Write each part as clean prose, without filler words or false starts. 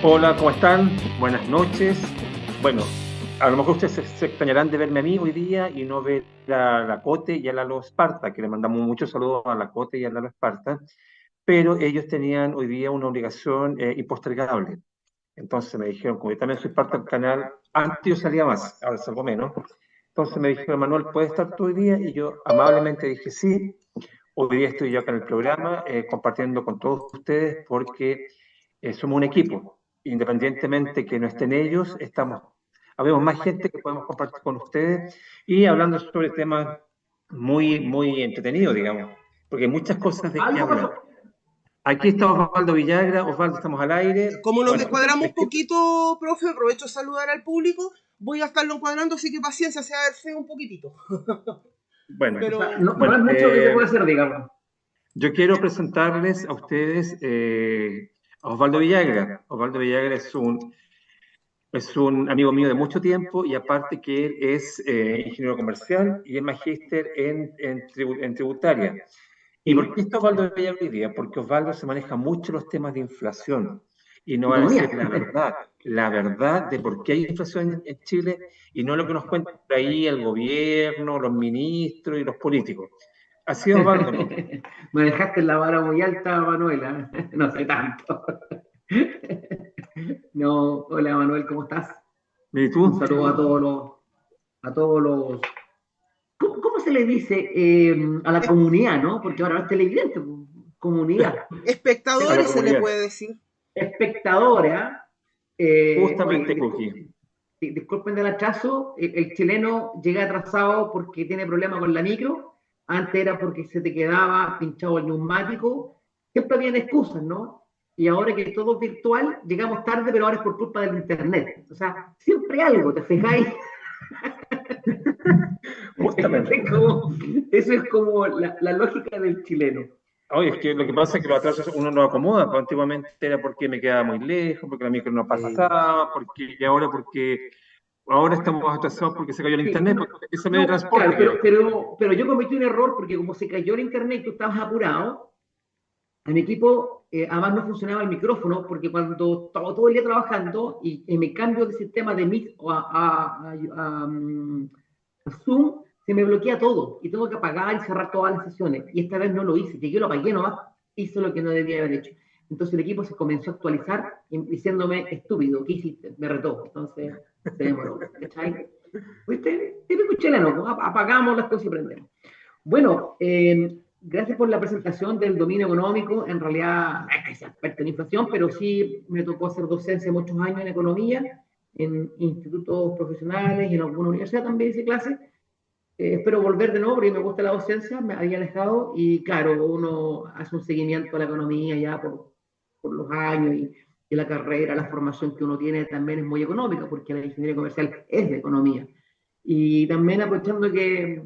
Hola, ¿cómo están? Buenas noches. Bueno, a lo mejor ustedes se extrañarán de verme a mí hoy día y no ver a la Cote y a Lalo Esparta, que le mandamos muchos saludos a la Cote y a Lalo Esparta, pero ellos tenían hoy día una obligación impostergable. Entonces me dijeron, como yo también soy parte del canal, antes yo salía más, ahora salgo menos. Entonces me dijeron, Manuel, ¿puedes estar tú hoy día? Y yo amablemente dije sí. Hoy día estoy yo acá en el programa compartiendo con todos ustedes porque somos un equipo. Independientemente que no estén ellos, habemos más gente que podemos compartir con ustedes y hablando sobre temas muy entretenidos, digamos, porque hay muchas cosas de qué Algo pasó. hablar. Aquí está Osvaldo Villagra. Osvaldo, estamos al aire. Como nos Bueno, descuadramos un poquito, profe, aprovecho de saludar al público. Voy a estarlo encuadrando, así que paciencia, se va a ver feo un poquitito. bueno, O Pero sea, bueno, no es mucho lo que se puede hacer, digamos. yo quiero presentarles a ustedes a Osvaldo Villagra. Osvaldo Villagra es un amigo mío de mucho tiempo y aparte que él es ingeniero comercial y es magíster en tributaria. ¿Y por qué Sí, está Osvaldo Villagra hoy día? Porque Osvaldo se maneja mucho los temas de inflación y no va a economía. decir la verdad de por qué hay inflación en Chile y no lo que nos cuenta por ahí el gobierno, los ministros y los políticos. Así es Osvaldo, ¿no? Me dejaste la vara muy alta, Manuela. No sé tanto. No, hola Manuel, ¿cómo estás? ¿Y Un tú? saludo a todos los. ¿Cómo se le dice a la comunidad, no? Porque ahora es televidente, comunidad. A la Espectadores se le comunidad. puede decir. Espectadora. Justamente, Oye, Cookie. disculpen del atraso, el chileno llega atrasado porque tiene problemas con la micro, antes era porque se te quedaba pinchado el neumático, siempre habían excusas, ¿no? Y ahora que todo es virtual, llegamos tarde, pero ahora es por culpa del internet. O sea, siempre algo, ¿te fijáis? Justamente. Eso es como la lógica del chileno. Oye, es que lo que pasa es que los atrasos uno los acomoda, pues antiguamente era porque me quedaba muy lejos, porque la micro no pasaba, y ahora porque ahora estamos atrasados porque se cayó el Sí, internet, porque ese medio de no, claro, transporte que pero, pero, pero yo cometí un error porque como se cayó el internet y tú estabas apurado, a mi equipo, además no funcionaba el micrófono porque cuando estaba todo el día trabajando y me cambio de sistema de Meet a Zoom, se me bloquea todo y tengo que apagar y cerrar todas las sesiones. Y esta vez no lo hice, que yo lo apagué nomás, hice lo que no debía haber hecho. Entonces el equipo se comenzó a actualizar diciéndome, estúpido, ¿qué hiciste? Me retó. Entonces se demoró. ¿Cachai? ¿Viste? Típico chileno, pues, apagamos las cosas y prendemos. Bueno, gracias por la presentación del dominio económico. En realidad, no es que sea experto en inflación, pero sí me tocó hacer docencia muchos años en economía, en institutos profesionales y en alguna universidad también hice clases. Espero volver de nuevo porque me gusta la docencia, me había alejado y claro, uno hace un seguimiento a la economía ya por los años y la carrera, la formación que uno tiene también es muy económica porque la ingeniería comercial es de economía. Y también aprovechando que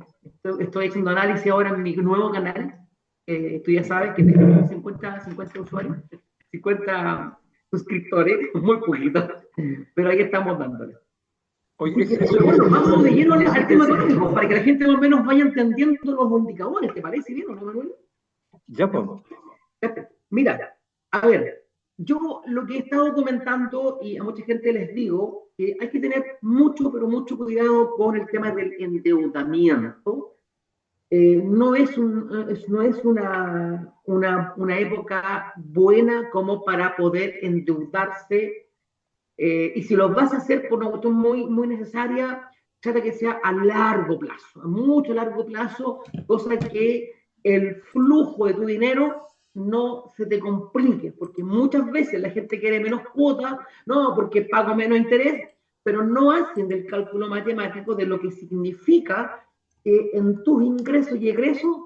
estoy haciendo análisis ahora en mi nuevo canal, tú ya sabes que tengo 50 usuarios, 50 suscriptores, muy poquito, pero ahí estamos dándole. oye, Así que, eso pero que bueno, dice, vamos de lleno al tema económico, para que la gente más o menos vaya entendiendo los indicadores, ¿te parece bien o no, Manuel? ya pues, Mira, a ver, yo lo que he estado comentando y a mucha gente les digo que hay que tener mucho, pero mucho cuidado con el tema del endeudamiento. No es una época buena como para poder endeudarse y si lo vas a hacer por una cuestión muy necesaria, trata que sea a largo plazo, a mucho largo plazo, cosa que el flujo de tu dinero no se te complique, porque muchas veces la gente quiere menos cuota, no, porque pago menos interés, pero no hacen del cálculo matemático de lo que significa en tus ingresos y egresos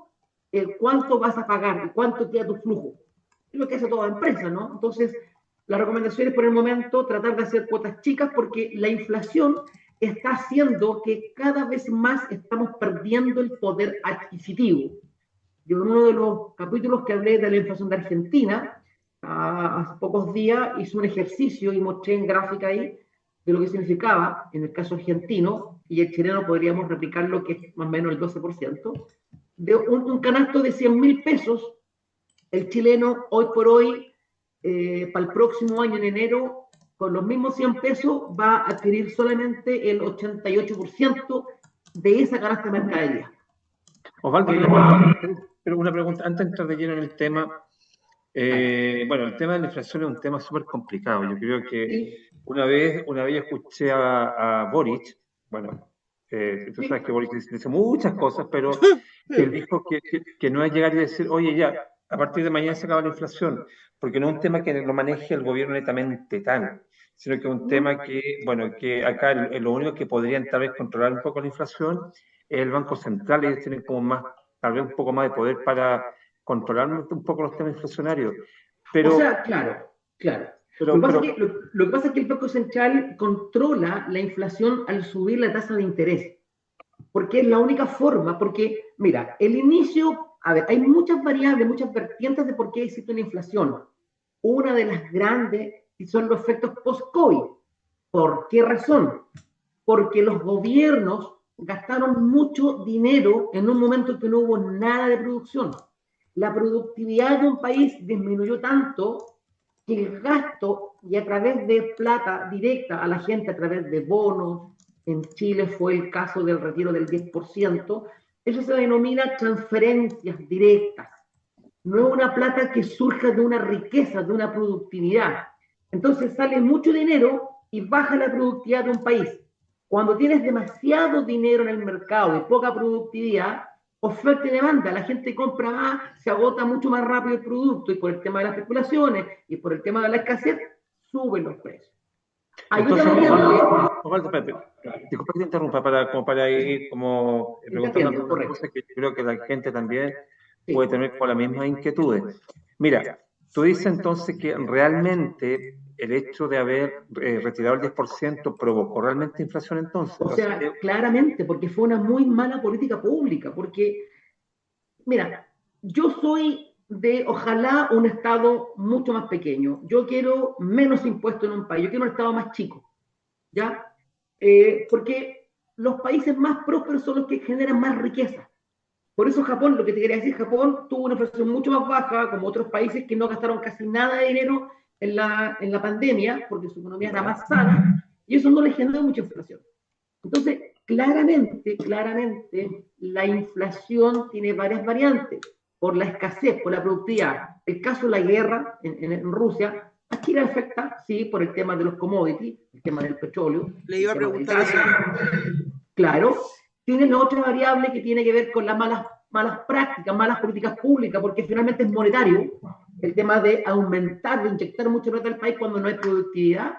cuánto vas a pagar y cuánto queda tu flujo. Es lo que hace toda empresa, ¿no? Entonces, la recomendación es por el momento tratar de hacer cuotas chicas porque la inflación está haciendo que cada vez más estamos perdiendo el poder adquisitivo. Yo en uno de los capítulos que hablé de la inflación de Argentina, hace pocos días hice un ejercicio y mostré en gráfica ahí de lo que significaba en el caso argentino y el chileno podríamos replicarlo que es más o menos el 12%, de un canasto de 100.000 pesos, el chileno hoy por hoy, para el próximo año en enero, con los mismos 100 pesos va a adquirir solamente el 88% de esa canasta de mercadería. Osvaldo, pero una pregunta, antes de entrar de lleno en el tema, bueno, el tema de la inflación es un tema súper complicado. Yo creo que una vez yo escuché a Boric, bueno, tú sabes que Boric dice muchas cosas, pero él dijo que no es llegar y decir, oye, ya, a partir de mañana se acaba la inflación, porque no es un tema que lo maneje el gobierno netamente tal, sino que es un tema que, bueno, que acá lo único que podrían tal vez controlar un poco la inflación es el Banco Central. Ellos tienen como más, tal vez un poco más de poder para controlar un poco los temas inflacionarios. Pero, o sea, claro. Lo que pasa es que el Banco Central controla la inflación al subir la tasa de interés, porque es la única forma, porque, mira, el inicio, a ver, hay muchas variables, muchas vertientes de por qué existe una inflación. Una de las grandes son los efectos post-COVID. ¿Por qué razón? Porque los gobiernos gastaron mucho dinero en un momento en que no hubo nada de producción. La productividad de un país disminuyó tanto que el gasto, y a través de plata directa a la gente, a través de bonos, en Chile fue el caso del retiro del 10%, eso se denomina transferencias directas. No es una plata que surja de una riqueza, de una productividad. Entonces sale mucho dinero y baja la productividad de un país. Cuando tienes demasiado dinero en el mercado y poca productividad, oferta y demanda, la gente compra más, se agota mucho más rápido el producto, y por el tema de las especulaciones y por el tema de la escasez, suben los precios. Hay entonces, otra variable. Osvaldo, disculpa que te interrumpa, como para ir como preguntando algunas cosas que yo creo que la gente también puede tener con las mismas inquietudes. Mira, tú dices entonces que realmente el hecho de haber retirado el 10% provocó realmente inflación entonces. O sea, claramente, porque fue una muy mala política pública, porque, mira, yo soy de, ojalá, un Estado mucho más pequeño. Yo quiero menos impuestos en un país, yo quiero un Estado más chico, ¿ya? Porque los países más prósperos son los que generan más riqueza. Por eso Japón, lo que te quería decir, Japón tuvo una inflación mucho más baja, como otros países que no gastaron casi nada de dinero en la pandemia, porque su economía era más sana, y eso no les generó mucha inflación. Entonces, claramente, la inflación tiene varias variantes, por la escasez, por la productividad. El caso de la guerra en Rusia, a Chile afecta, sí, por el tema de los commodities, el tema del petróleo. Le iba a preguntar eso. Claro, tiene la otra variable que tiene que ver con las malas prácticas, malas políticas públicas, porque finalmente es monetario, el tema de aumentar, de inyectar mucha plata al país cuando no hay productividad.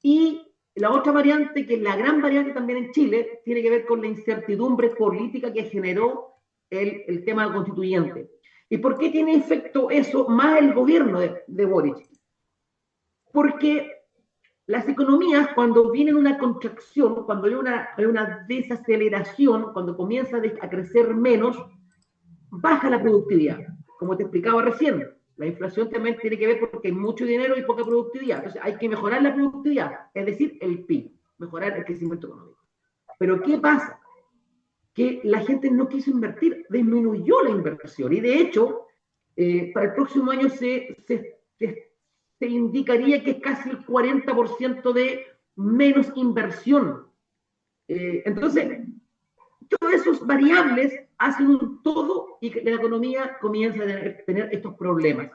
Y la otra variante, que es la gran variante también en Chile, tiene que ver con la incertidumbre política que generó el tema constituyente. ¿Y por qué tiene efecto eso más el gobierno de Boric? Porque las economías, cuando viene una contracción, cuando hay una desaceleración, cuando comienza a crecer menos, baja la productividad. Como te explicaba recién, la inflación también tiene que ver porque hay mucho dinero y poca productividad. Entonces hay que mejorar la productividad, es decir, el PIB, mejorar el crecimiento económico. Pero ¿qué pasa? Que la gente no quiso invertir, disminuyó la inversión. Y de hecho, para el próximo año se indicaría que es casi el 40% de menos inversión. Entonces, todas esas variables hacen un todo y que la economía comienza a tener estos problemas.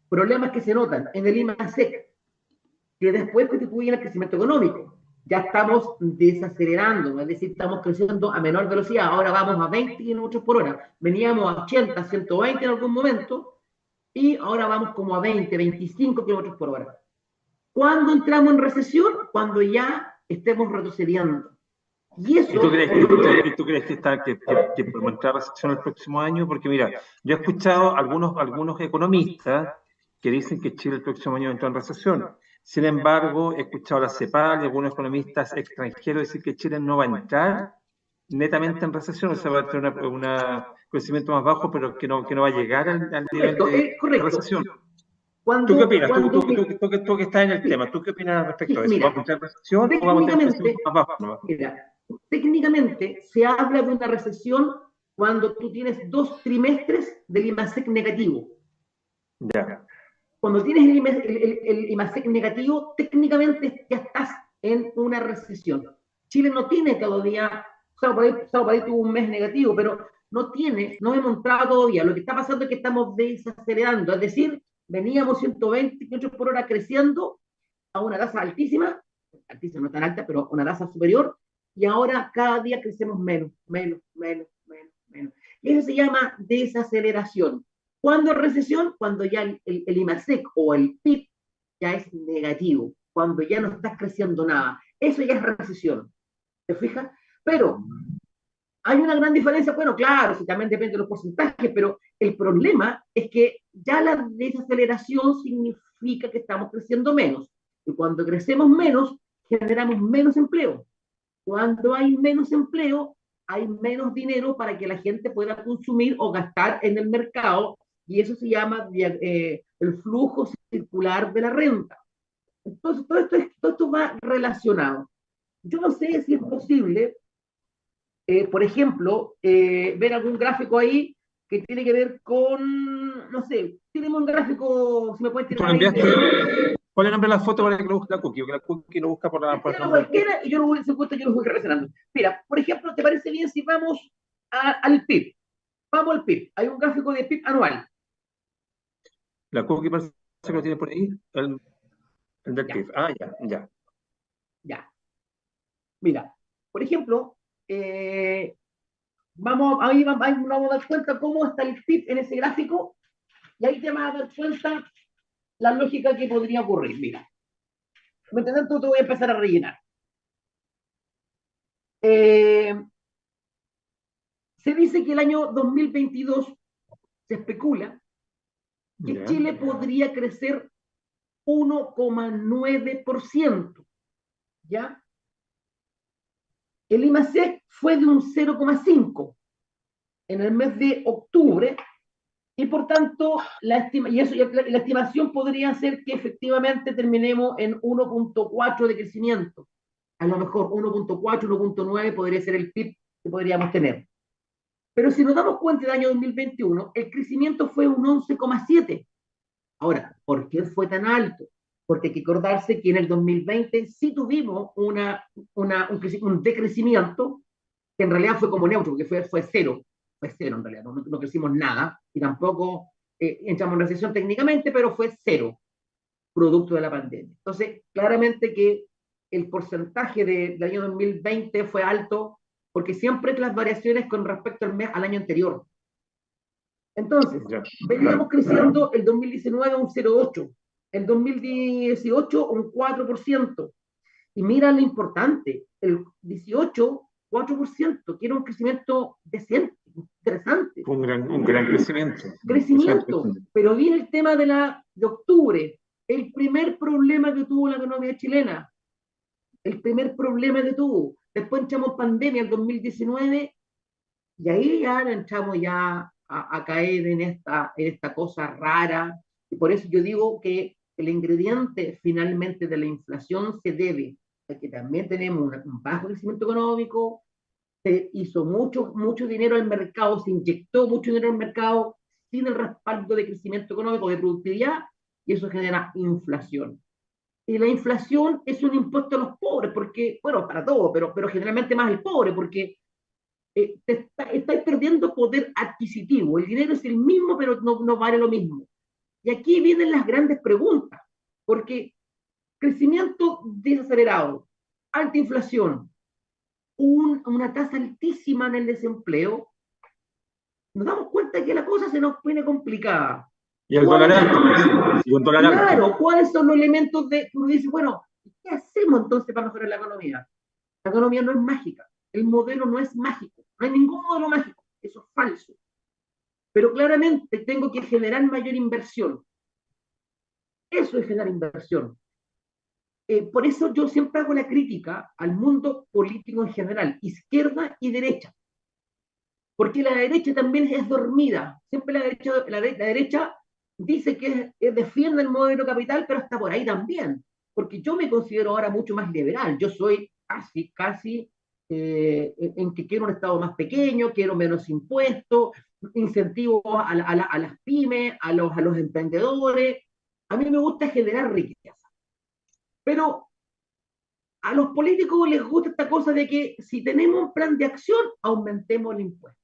Problemas que se notan en el IMASEC, que después constituyen el crecimiento económico. Ya estamos desacelerando, es decir, estamos creciendo a menor velocidad. Ahora vamos a 20 kilómetros por hora. Veníamos a 80, 120 en algún momento, y ahora vamos como a 20, 25 kilómetros por hora. ¿Cuándo entramos en recesión? Cuando ya estemos retrocediendo. ¿Y tú crees que podemos entrar a recesión el próximo año? Porque mira, yo he escuchado algunos economistas que dicen que Chile el próximo año entra en recesión. Sin embargo, he escuchado a la CEPAL y algunos economistas extranjeros decir que Chile no va a entrar netamente en recesión, o sea, va a tener un crecimiento más bajo, pero que no va a llegar al nivel de recesión. ¿Tú qué opinas? Tú que estás en el tema, ¿tú qué opinas respecto a eso? ¿Vamos a entrar en recesión o vamos a tener un crecimiento más bajo? ¿No? Mira, técnicamente se habla de una recesión cuando tú tienes 2 trimestres del IMASEC negativo. Ya. cuando tienes el IMASEC negativo, técnicamente ya estás en una recesión. Chile no tiene todavía, solo por ahí tuvo un mes negativo, pero no hemos entrado todavía. Lo que está pasando es que estamos desacelerando, es decir, veníamos 120 kilómetros por hora creciendo a una tasa altísima, altísima no tan alta, pero una tasa superior, y ahora cada día crecemos menos, menos, menos, menos, menos. Y eso se llama desaceleración. ¿Cuándo es recesión? Cuando ya el IMASEC o el PIB ya es negativo, cuando ya no estás creciendo nada. Eso ya es recesión. ¿Te fijas? Pero hay una gran diferencia, bueno, claro, sí, también depende de los porcentajes, pero el problema es que ya la desaceleración significa que estamos creciendo menos. Y cuando crecemos menos, generamos menos empleo. Cuando hay menos empleo, hay menos dinero para que la gente pueda consumir o gastar en el mercado, y eso se llama el flujo circular de la renta. Entonces, todo esto va relacionado. Yo no sé si es posible, por ejemplo, ver algún gráfico ahí que tiene que ver con, no sé, tenemos un gráfico, si me puedes ¿Tú lo tirar ahí. enviaste? ¿Cuál es el nombre de la foto para que lo busque la cookie? O que la cookie lo busca por el Tíralo nombre del PIB. cualquiera y yo lo voy, yo lo voy relacionando. Mira, por ejemplo, ¿te parece bien si vamos al PIB? Vamos al PIB. Hay un gráfico de PIB anual. La cookie parece que lo tiene por ahí, el del Ya, PIB. Ah, ya, ya. ya. Mira, por ejemplo, ahí nos vamos a dar cuenta cómo está el PIB en ese gráfico y ahí te vas a dar cuenta la lógica que podría ocurrir. Mira, mientras tanto te voy a empezar a rellenar. Eh, Se dice que el año 2022 se especula que Ya. Chile podría crecer 1,9%, ¿ya? El IMASEC fue de un 0,5 en el mes de octubre y por tanto la estimación podría ser que efectivamente terminemos en 1,4 de crecimiento. A lo mejor 1,4, 1,9 podría ser el PIB que podríamos tener. Pero si nos damos cuenta del año 2021, el crecimiento fue un 11,7. Ahora, ¿por qué fue tan alto? Porque hay que acordarse que en el 2020 sí tuvimos un decrecimiento, que en realidad fue como neutro, porque fue cero en realidad, no crecimos nada, y tampoco entramos en recesión técnicamente, pero fue cero, producto de la pandemia. Entonces, claramente que el porcentaje del año 2020 fue alto, porque siempre las variaciones con respecto al año anterior. Entonces, Ya, veníamos creciendo el 2019 un 0,8, el 2018 un 4%. Y mira lo importante, el 18, 4%, que era un crecimiento decente, interesante. fue un gran crecimiento. Crecimiento, pero viene el tema de octubre, el primer problema que tuvo la economía chilena, el primer problema que tuvo. Después entramos pandemia el 2019 y ahí ya entramos ya a caer en esta cosa rara. Y por eso yo digo que el ingrediente finalmente de la inflación se debe a que también tenemos un bajo crecimiento económico, se hizo mucho dinero al mercado, se inyectó mucho dinero al mercado sin el respaldo de crecimiento económico, de productividad, y eso genera inflación. Y la inflación es un impuesto a los pobres, porque, bueno, para todo, pero generalmente más al pobre, porque estáis perdiendo poder adquisitivo. El dinero es el mismo, pero no vale lo mismo. Y aquí vienen las grandes preguntas, porque crecimiento desacelerado, alta inflación, una tasa altísima en el desempleo, nos damos cuenta que la cosa se nos pone complicada. Y el dólar ¿Cuáles alto, pues, y un dólar alto. Claro, ¿cuáles son los elementos de uno dice, bueno, ¿qué hacemos entonces para mejorar la economía? La economía no es mágica, el modelo no es mágico, no hay ningún modelo mágico, eso es falso. Pero claramente tengo que generar mayor inversión. Eso es generar inversión. Por eso yo siempre hago la crítica al mundo político en general, izquierda y derecha, porque la derecha también es dormida. Siempre la derecha dice que defiende el modelo capital, pero está por ahí también, porque yo me considero ahora mucho más liberal. Yo soy casi en que quiero un Estado más pequeño, quiero menos impuestos, incentivos a las pymes, a los emprendedores. A mí me gusta generar riqueza, pero a los políticos les gusta esta cosa de que si tenemos un plan de acción, aumentemos el impuesto.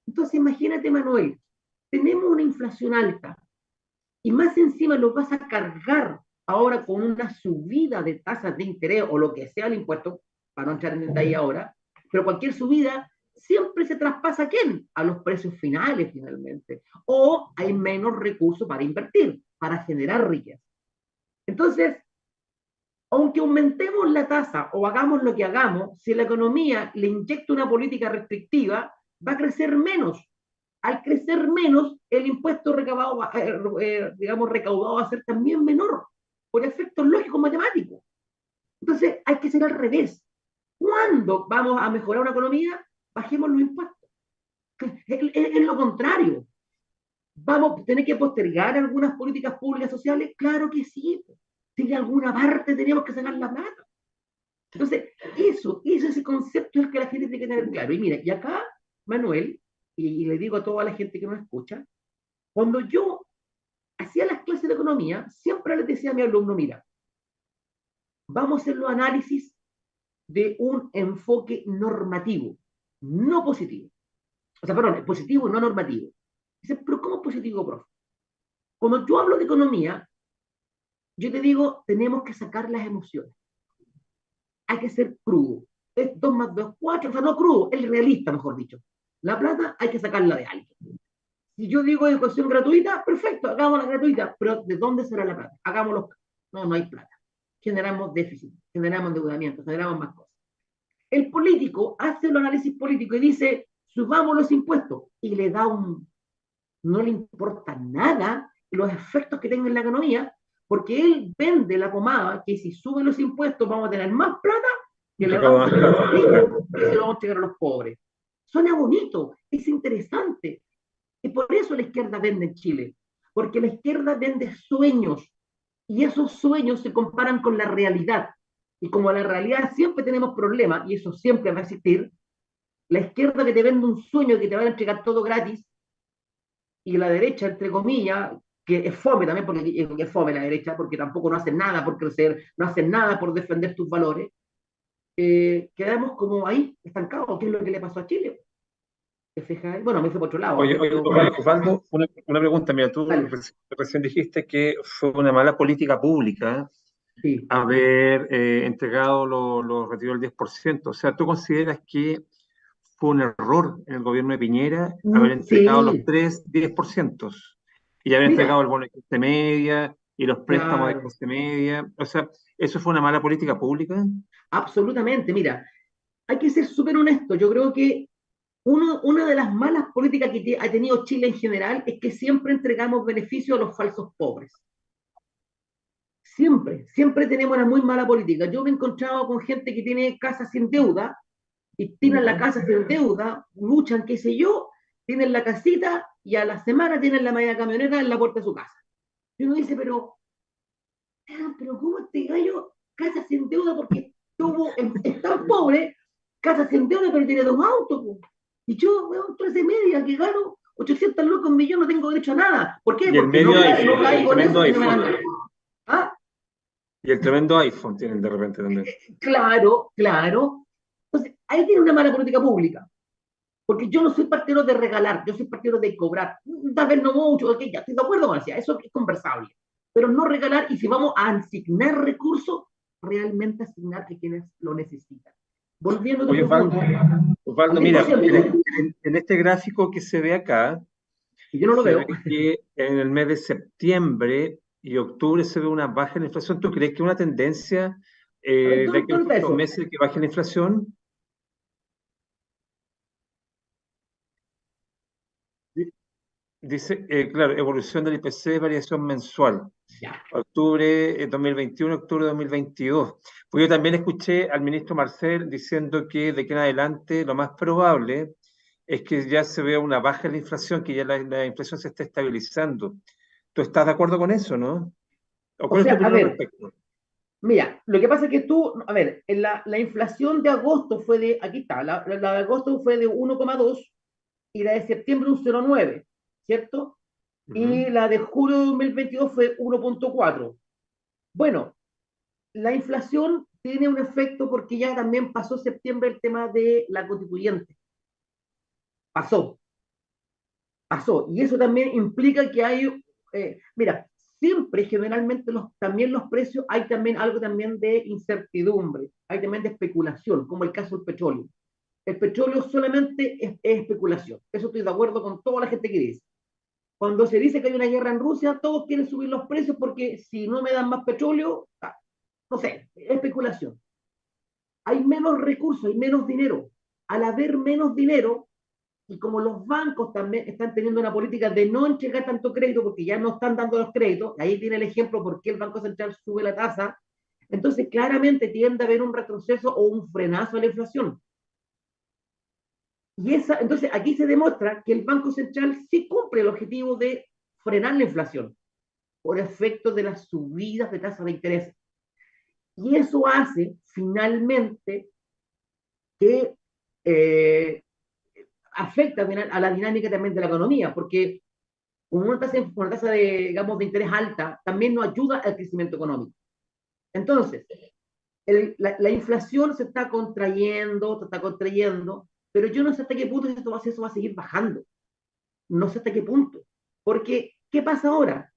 Entonces, imagínate, Manuel, tenemos una inflación alta y más encima lo vas a cargar ahora con una subida de tasas de interés o lo que sea el impuesto, para no entrar en detalle ahora, pero cualquier subida siempre se traspasa ¿a quién? A los precios finales finalmente. O hay menos recursos para invertir, para generar riqueza. Entonces, aunque aumentemos la tasa o hagamos lo que hagamos, si la economía le inyecta una política restrictiva, va a crecer menos. Al crecer menos, el impuesto recaudado, digamos, recaudado va a ser también menor, por efectos lógicos matemáticos. Entonces, hay que ser al revés. ¿Cuándo vamos a mejorar una economía? Bajemos los impuestos. Es lo contrario. ¿Vamos a tener que postergar algunas políticas públicas sociales? Claro que sí. Si de alguna parte tenemos que sacar la plata. Entonces, ese concepto es el que la gente tiene que tener claro. Y mira, y acá, Manuel, y le digo a toda la gente que nos escucha, cuando yo hacía las clases de economía, siempre les decía a mi alumno, mira, vamos a hacer los análisis de un enfoque normativo, no positivo. O sea, perdón, positivo y no normativo. Dice, pero ¿cómo es positivo, profe? Cuando yo hablo de economía, yo te digo, tenemos que sacar las emociones. Hay que ser crudo. Es 2 más 2, 4, o sea, no crudo, es realista, mejor dicho. La plata hay que sacarla de alguien. Si yo digo educación gratuita, perfecto, hagámosla gratuita, pero ¿de dónde será la plata? Hagámoslo. No, no hay plata. Generamos déficit, generamos endeudamiento, generamos más cosas. El político hace el análisis político y dice, subamos los impuestos, y le da no le importa nada los efectos que tenga en la economía, porque él vende la pomada que si sube los impuestos vamos a tener más plata que le vamos a entregar a los ricos que se lo vamos a entregar a los pobres. Suena bonito, es interesante. Y por eso la izquierda vende en Chile, porque la izquierda vende sueños, y esos sueños se comparan con la realidad. Y como la realidad siempre tenemos problemas, y eso siempre va a existir, la izquierda que te vende un sueño que te va a entregar todo gratis, y la derecha, entre comillas, que es fome también, porque es fome la derecha, porque tampoco no hacen nada por crecer, no hacen nada por defender tus valores, quedamos como ahí, estancados. ¿Qué es lo que le pasó a Chile? ¿Te fijas? Bueno, me fui por otro lado, Oye, pero Osvaldo, una pregunta. Mira, tú dale. recién dijiste que fue una mala política pública Sí. haber entregado los retiros del 10%. O sea, ¿tú consideras que fue un error en el gobierno de Piñera haber entregado los Sí, 10% y haber mira, entregado el bono de clase media y los préstamos de claro, clase media? O sea, ¿eso fue una mala política pública? absolutamente, mira, hay que ser súper honesto. Yo creo que una de las malas políticas que ha tenido Chile en general es que siempre entregamos beneficios a los falsos pobres. Siempre, siempre tenemos una muy mala política. Yo me he encontrado con gente que tiene casas sin deuda y tienen la ¿Ya? casa sin deuda, luchan, qué sé yo, tienen la casita y a la semana tienen la media camioneta en la puerta de su casa. Y uno dice, pero ¿cómo este gallo casa sin deuda porque es tan pobre, casa sin deuda pero tiene 2 autos? Po. Y yo, weón, clase media que gano 800 lucas, un millón, no tengo derecho a nada. ¿Por qué? Y el Porque no, medio no iPhone, el caigo en tremendo eso que no me iPhone. dan. Ah, Y el tremendo iPhone tienen de repente también. claro, claro. Entonces, ahí tiene una mala política pública. Porque yo no soy partidario de regalar, yo soy partidario de cobrar. Tal vez no mucho, ok, ya estoy de acuerdo con eso, eso es conversable. Pero no regalar, y si vamos a asignar recursos, realmente asignar a quienes lo necesitan. Volviendo a tu Oye, Osvaldo, pregunta, al Osvaldo, diez por mira, ciento en este gráfico que se ve acá, y yo no lo se ve veo. que en el mes de septiembre y octubre se ve una baja en la inflación. ¿Tú crees que una tendencia A ver, de aquí a los ¿dónde está próximos eso? meses que baje la inflación? Di- Dice, claro, evolución del IPC, variación mensual. Ya. Octubre 2021, octubre 2022. Pues yo también escuché al ministro Marcel diciendo que de aquí en adelante lo más probable es que ya se vea una baja en la inflación, que ya la inflación se esté estabilizando. ¿Tú estás de acuerdo con eso, no? ¿O O cuál es tu sea, a opinión al ver, respecto? mira, lo que pasa es que tú, a ver, la inflación de agosto fue de, aquí está, la de agosto fue de 1,2 y la de septiembre un 0,9, ¿cierto? y la de julio de 2022 fue 1,4. Bueno, la inflación tiene un efecto porque ya también pasó septiembre el tema de la constituyente. Pasó, pasó. Y eso también implica que hay, mira, siempre generalmente también los precios, hay también algo también de incertidumbre, hay también de especulación, como el caso del petróleo. El petróleo solamente es especulación. Eso estoy de acuerdo con toda la gente que dice. Cuando se dice que hay una guerra en Rusia, todos quieren subir los precios porque si no me dan más petróleo, no sé, especulación. Hay menos recursos, hay menos dinero. Al haber menos dinero, y como los bancos también están teniendo una política de no entregar tanto crédito porque ya no están dando los créditos, ahí tiene el ejemplo por qué el Banco Central sube la tasa, entonces claramente tiende a haber un retroceso o un frenazo a la inflación. Entonces aquí se demuestra que el Banco Central sí cumple el objetivo de frenar la inflación por efecto de las subidas de tasa de interés. Y eso hace finalmente que afecta a la dinámica también de la economía, porque una tasa de, digamos, de interés alta también no ayuda al crecimiento económico. Entonces, la inflación se está contrayendo, pero yo no sé hasta qué punto eso va a seguir bajando. No sé hasta qué punto. Porque, ¿qué pasa ahora?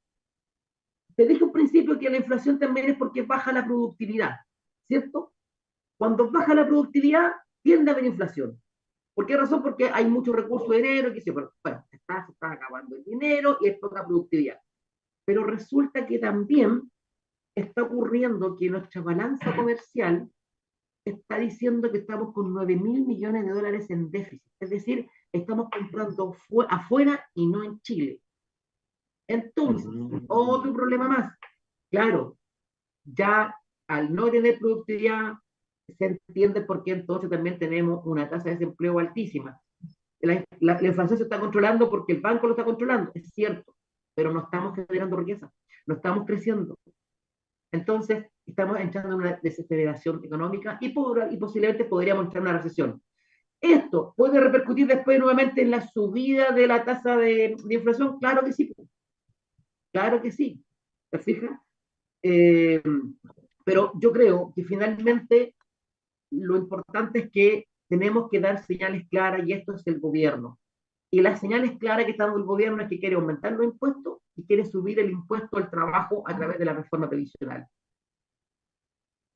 Te dije al principio que la inflación también es porque baja la productividad, ¿cierto? Cuando baja la productividad, tiende a haber inflación. ¿Por qué razón? Porque hay mucho recurso de dinero, que bueno, se está acabando el dinero y es poca productividad. Pero resulta que también está ocurriendo que nuestra balanza comercial está diciendo que estamos con 9.000 millones de dólares en déficit. Es decir, estamos comprando afuera y no en Chile. Entonces, otro problema más. Claro, ya al no tener productividad, se entiende por qué entonces también tenemos una tasa de desempleo altísima. La inflación se está controlando porque el banco lo está controlando, es cierto, pero no estamos generando riqueza, no estamos creciendo. Entonces, estamos entrando en una desaceleración económica y posiblemente podríamos entrar en una recesión. ¿Esto puede repercutir después nuevamente en la subida de la tasa de inflación? Claro que sí, claro que sí. ¿Te fijas? Eh, pero yo creo que finalmente lo importante es que tenemos que dar señales claras y esto es el gobierno. Y las señales claras que está dando el gobierno es que quiere aumentar los impuestos y quiere subir el impuesto al trabajo a través de la reforma previsional.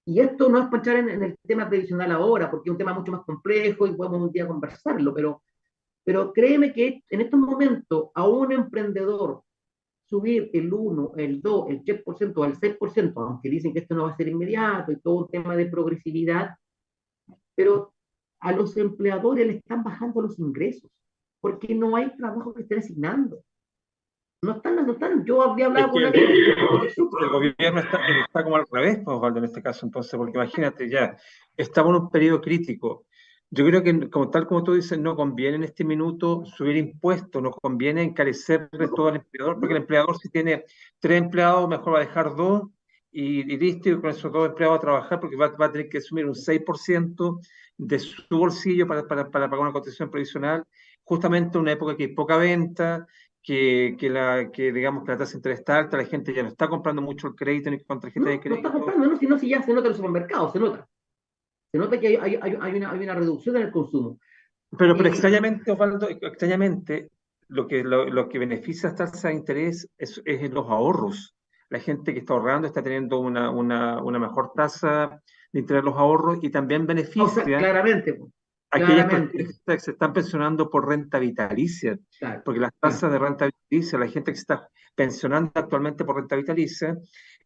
Y esto no es para entrar en el tema previsional ahora, porque es un tema mucho más complejo y podemos un día conversarlo, pero créeme que en estos momentos a un emprendedor subir el 1, el 2, el 3% o el 6%, aunque dicen que esto no va a ser inmediato y todo un tema de progresividad, pero a los empleadores le están bajando los ingresos, porque no hay trabajo que estén asignando. No están. Yo había Es hablado que con alguien. el gobierno está como al revés, pues, Osvaldo, en este caso, entonces, porque imagínate ya, estamos en un periodo crítico. Yo creo que, como tal como tú dices, no conviene en este minuto subir impuestos, no conviene encarecerle todo al empleador, porque el empleador, si tiene 3 empleados, mejor va a dejar 2 y listo, y con esos 2 empleados a trabajar, porque va a tener que asumir un 6% de su bolsillo para pagar una cotización previsional, justamente en una época que hay poca venta, que digamos que la tasa de interés está alta, la gente ya no está comprando mucho el crédito ni con tarjeta de No está crédito. comprando, no, si ya se nota en el supermercado, se nota. Se nota que hay una reducción en el consumo. Pero Y extrañamente, Osvaldo, extrañamente, lo que beneficia a esta tasa de interés es en los ahorros. La gente que está ahorrando está teniendo una mejor tasa de interés en los ahorros y también o sea, beneficia claramente, a aquellas claramente, personas que se están pensionando por renta vitalicia, claro, porque las claro. tasas de renta vitalicia, la gente que se está pensionando actualmente por renta vitalicia,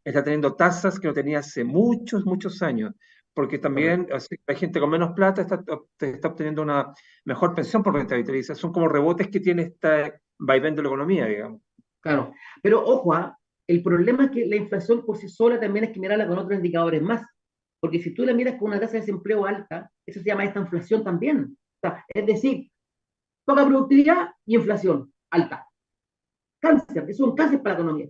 está teniendo tasas que no tenía hace muchos, muchos años, porque también Correcto. o sea, la gente con menos plata está obteniendo una mejor pensión por renta vitalicia. Son como rebotes que tiene esta vaivén de la economía, digamos. Claro, pero ojo, el problema es que la inflación por sí sola también hay que mirarla con otros indicadores más, porque si tú la miras con una tasa de desempleo alta, eso se llama esta inflación también. O sea, es decir, poca productividad y inflación alta. Cáncer, eso es un cáncer para la economía.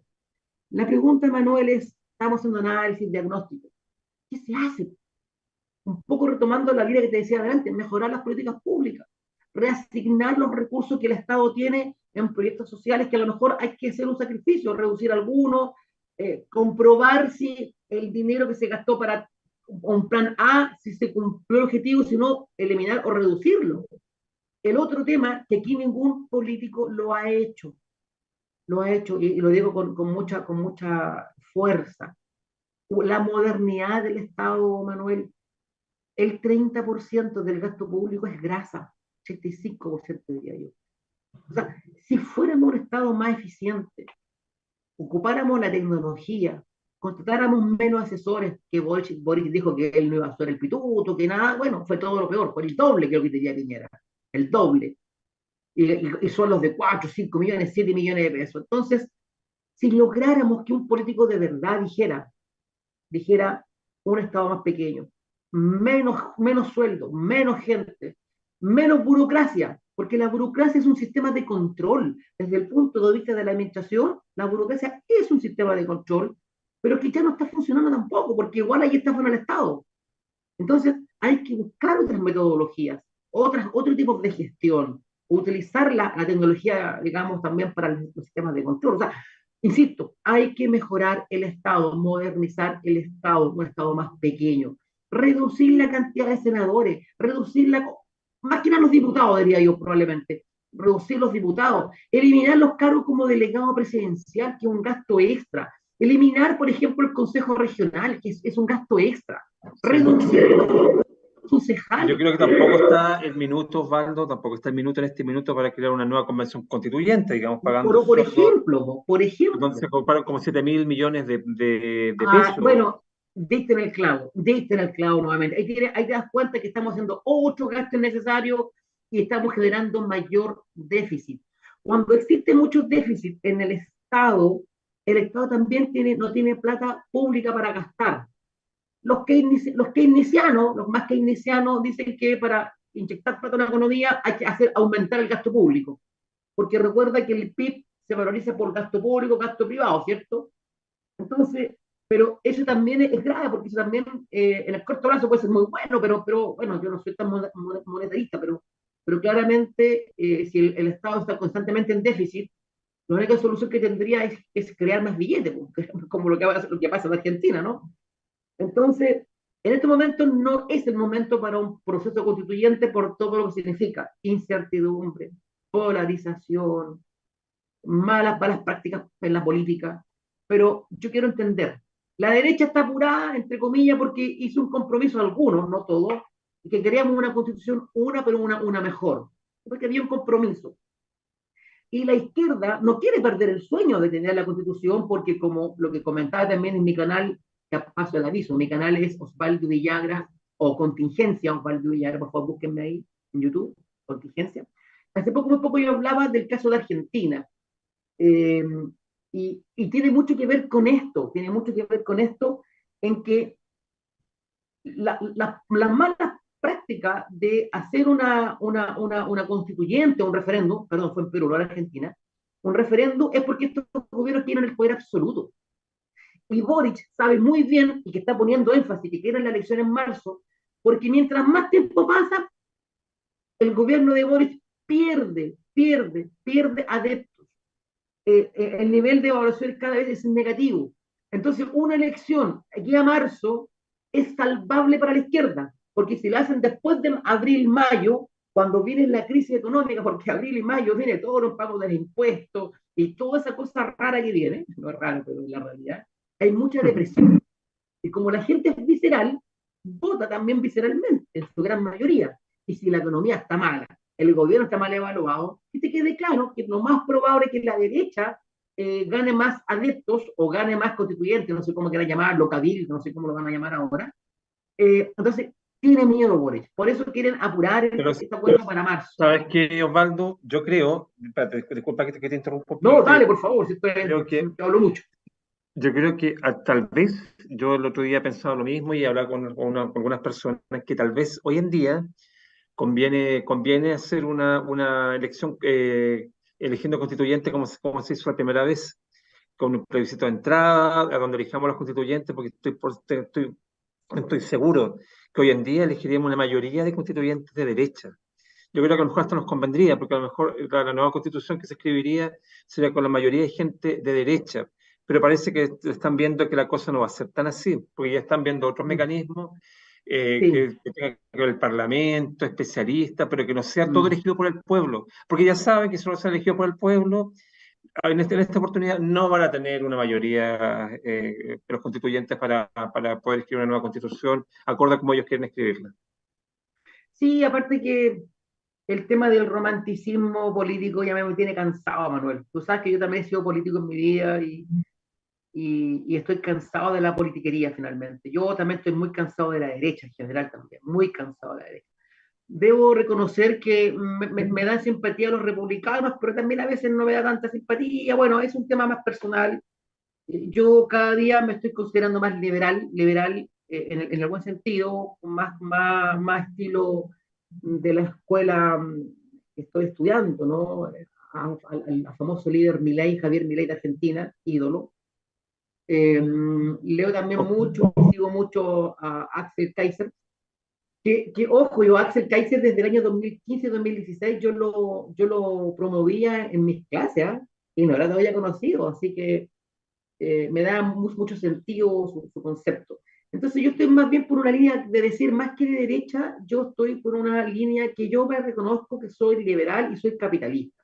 La pregunta, Manuel, es, estamos haciendo análisis, diagnóstico. ¿Qué se hace? Un poco retomando la línea que te decía adelante, mejorar las políticas públicas, reasignar los recursos que el Estado tiene en proyectos sociales que a lo mejor hay que hacer un sacrificio, reducir algunos, comprobar si el dinero que se gastó para un plan A, si se cumplió el objetivo, si no, eliminar o reducirlo. El otro tema, que aquí ningún político lo ha hecho y lo digo con mucha fuerza, la modernidad del Estado, Manuel, el 30% del gasto público es grasa, 85% diría yo. O sea, si fuéramos un Estado más eficiente, ocupáramos la tecnología, contratáramos menos asesores, que Boris dijo que él no iba a ser el pituto, que nada, bueno, fue todo lo peor, fue el doble que lo que tenía Piñera, el doble. Y son los de 4, 5 millones, 7 millones de pesos. Entonces, si lográramos que un político de verdad dijera un Estado más pequeño, menos sueldo, menos gente, menos burocracia, porque la burocracia es un sistema de control. Desde el punto de vista de la administración, la burocracia es un sistema de control, pero que ya no está funcionando tampoco, porque igual ahí está fuera el Estado. Entonces, hay que buscar otras metodologías, otro tipo de gestión, utilizar la tecnología, digamos, también para los sistemas de control. O sea, insisto, hay que mejorar el Estado, modernizar el Estado, un Estado más pequeño, reducir la cantidad de senadores, más que nada los diputados, diría yo probablemente, reducir los diputados, eliminar los cargos como delegado presidencial, que es un gasto extra, eliminar, por ejemplo, el Consejo Regional, que es un gasto extra, Sí. reducir los Yo concejales. creo que tampoco está el minuto, Osvaldo, tampoco está el minuto en este minuto para crear una nueva convención constituyente, digamos, pagando sueldos Por donde ejemplo, se comparan como 7.000 millones de pesos. bueno, diste en el clavo nuevamente. Ahí te das cuenta que estamos haciendo otro gasto innecesario y estamos generando mayor déficit. Cuando existe mucho déficit en el Estado también no tiene plata pública para gastar. Los keynesianos, los más keynesianos, dicen que para inyectar plata en la economía hay que hacer aumentar el gasto público, porque recuerda que el PIB se valoriza por gasto público, gasto privado, ¿cierto? Entonces, pero eso también es grave, porque eso también en el corto plazo puede ser muy bueno, pero bueno, yo no soy tan monetarista, pero claramente si el Estado está constantemente en déficit, la única solución que tendría es crear más billetes, como lo que pasa en Argentina, ¿no? Entonces, en este momento no es el momento para un proceso constituyente por todo lo que significa incertidumbre, polarización, malas prácticas en la política, pero yo quiero entender, la derecha está apurada, entre comillas, porque hizo un compromiso algunos, no todos, que queríamos una constitución, pero una mejor, porque había un compromiso. Y la izquierda no quiere perder el sueño de tener la constitución, porque como lo que comentaba también en mi canal, que paso el aviso, mi canal es Osvaldo Villagra, o Contingencia Osvaldo Villagra, por favor búsquenme ahí en YouTube, Contingencia. Hace poco, muy poco yo hablaba del caso de Argentina, eh, y tiene mucho que ver con esto, tiene mucho que ver con esto, en que la mala práctica de hacer una constituyente, un referéndum, perdón, fue en Perú, no en Argentina, un referéndum es porque estos gobiernos tienen el poder absoluto. Y Boric sabe muy bien, y que está poniendo énfasis, que quieren la elección en marzo, porque mientras más tiempo pasa, el gobierno de Boric pierde adeptos. El nivel de evaluación cada vez es negativo. Entonces, una elección aquí a marzo es salvable para la izquierda, porque si la hacen después de abril, mayo, cuando viene la crisis económica, porque abril y mayo viene todos los pagos del impuesto y toda esa cosa rara que viene, no es raro, pero es la realidad, hay mucha depresión. Y como la gente es visceral, vota también visceralmente, en su gran mayoría. Y si la economía está mala, el gobierno está mal evaluado, y te quede claro que lo más probable es que la derecha gane más adeptos o gane más constituyentes, no sé cómo quieran llamarlo, cabildo, no sé cómo lo van a llamar ahora. Entonces, tiene miedo Boric. Por eso quieren apurar Pero, esta acuerdo para marzo. ¿sabes qué, Osvaldo? Yo creo, espérate, disculpa que te interrumpo, pero No, que dale, por favor, si creo que te hablo mucho. yo creo que tal vez, yo el otro día he pensado lo mismo y he hablado con algunas personas que tal vez hoy en día conviene hacer una elección eligiendo constituyente como se hizo la primera vez, con un plebiscito de entrada, a donde elijamos los constituyentes, porque estoy seguro que hoy en día elegiríamos una mayoría de constituyentes de derecha. Yo creo que a lo mejor hasta nos convendría, porque a lo mejor la nueva constitución que se escribiría sería con la mayoría de gente de derecha, pero parece que están viendo que la cosa no va a ser tan así, porque ya están viendo otros Mm, mecanismos sí. que tengan que ver el Parlamento, especialistas, pero que no sea todo Mm. elegido por el pueblo, porque ya saben que si no sea elegido por el pueblo, en esta oportunidad no van a tener una mayoría de los constituyentes para poder escribir una nueva constitución acorde a como ellos quieren escribirla. Sí, aparte que el tema del romanticismo político ya me tiene cansado, Manuel. Tú sabes que yo también he sido político en mi vida y estoy cansado de la politiquería finalmente. Yo también estoy muy cansado de la derecha en general también, muy cansado de la derecha. Debo reconocer que me dan simpatía los republicanos, pero también a veces no me da tanta simpatía. Bueno, es un tema más personal. Yo cada día me estoy considerando más liberal en el buen sentido, más estilo de la escuela que estoy estudiando, ¿no? Al famoso líder Milei, Javier Milei de Argentina, ídolo. Leo también mucho, sigo mucho a Axel Kaiser, ojo, yo Axel Kaiser desde el año 2015-2016 yo lo promovía en mis clases, ¿ah? Y no era todavía conocido, así que me da mucho sentido su concepto. Entonces yo estoy más bien por una línea de decir, más que de derecha, yo estoy por una línea que yo me reconozco que soy liberal y soy capitalista.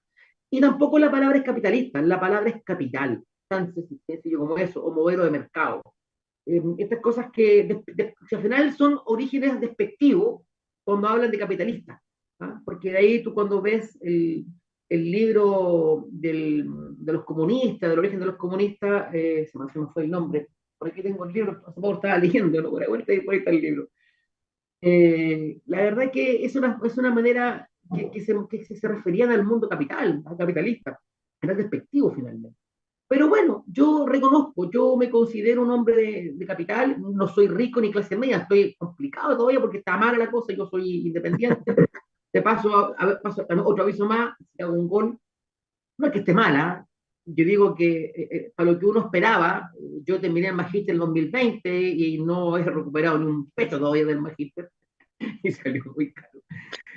Y tampoco la palabra es capitalista, la palabra es capital, tan sencillo como eso, o modelo de mercado. Estas cosas que al final son orígenes despectivos cuando hablan de capitalistas, ¿ah? Porque de ahí tú cuando ves el libro de los comunistas, del origen de los comunistas, se me fue el nombre, por aquí tengo el libro, hace poco estaba leyendo, ¿no? Por ahí está el libro. La verdad es que es una manera que se referían al mundo capital, al capitalista, era despectivo finalmente. Pero bueno, yo reconozco, yo me considero un hombre de capital, no soy rico ni clase media, estoy complicado todavía porque está mala la cosa, yo soy independiente. Te paso otro aviso más, si hago un gol, no es que esté mala, yo digo que para lo que uno esperaba, yo terminé el Magíster en 2020 y no he recuperado ni un peso todavía del Magíster y salió muy caro.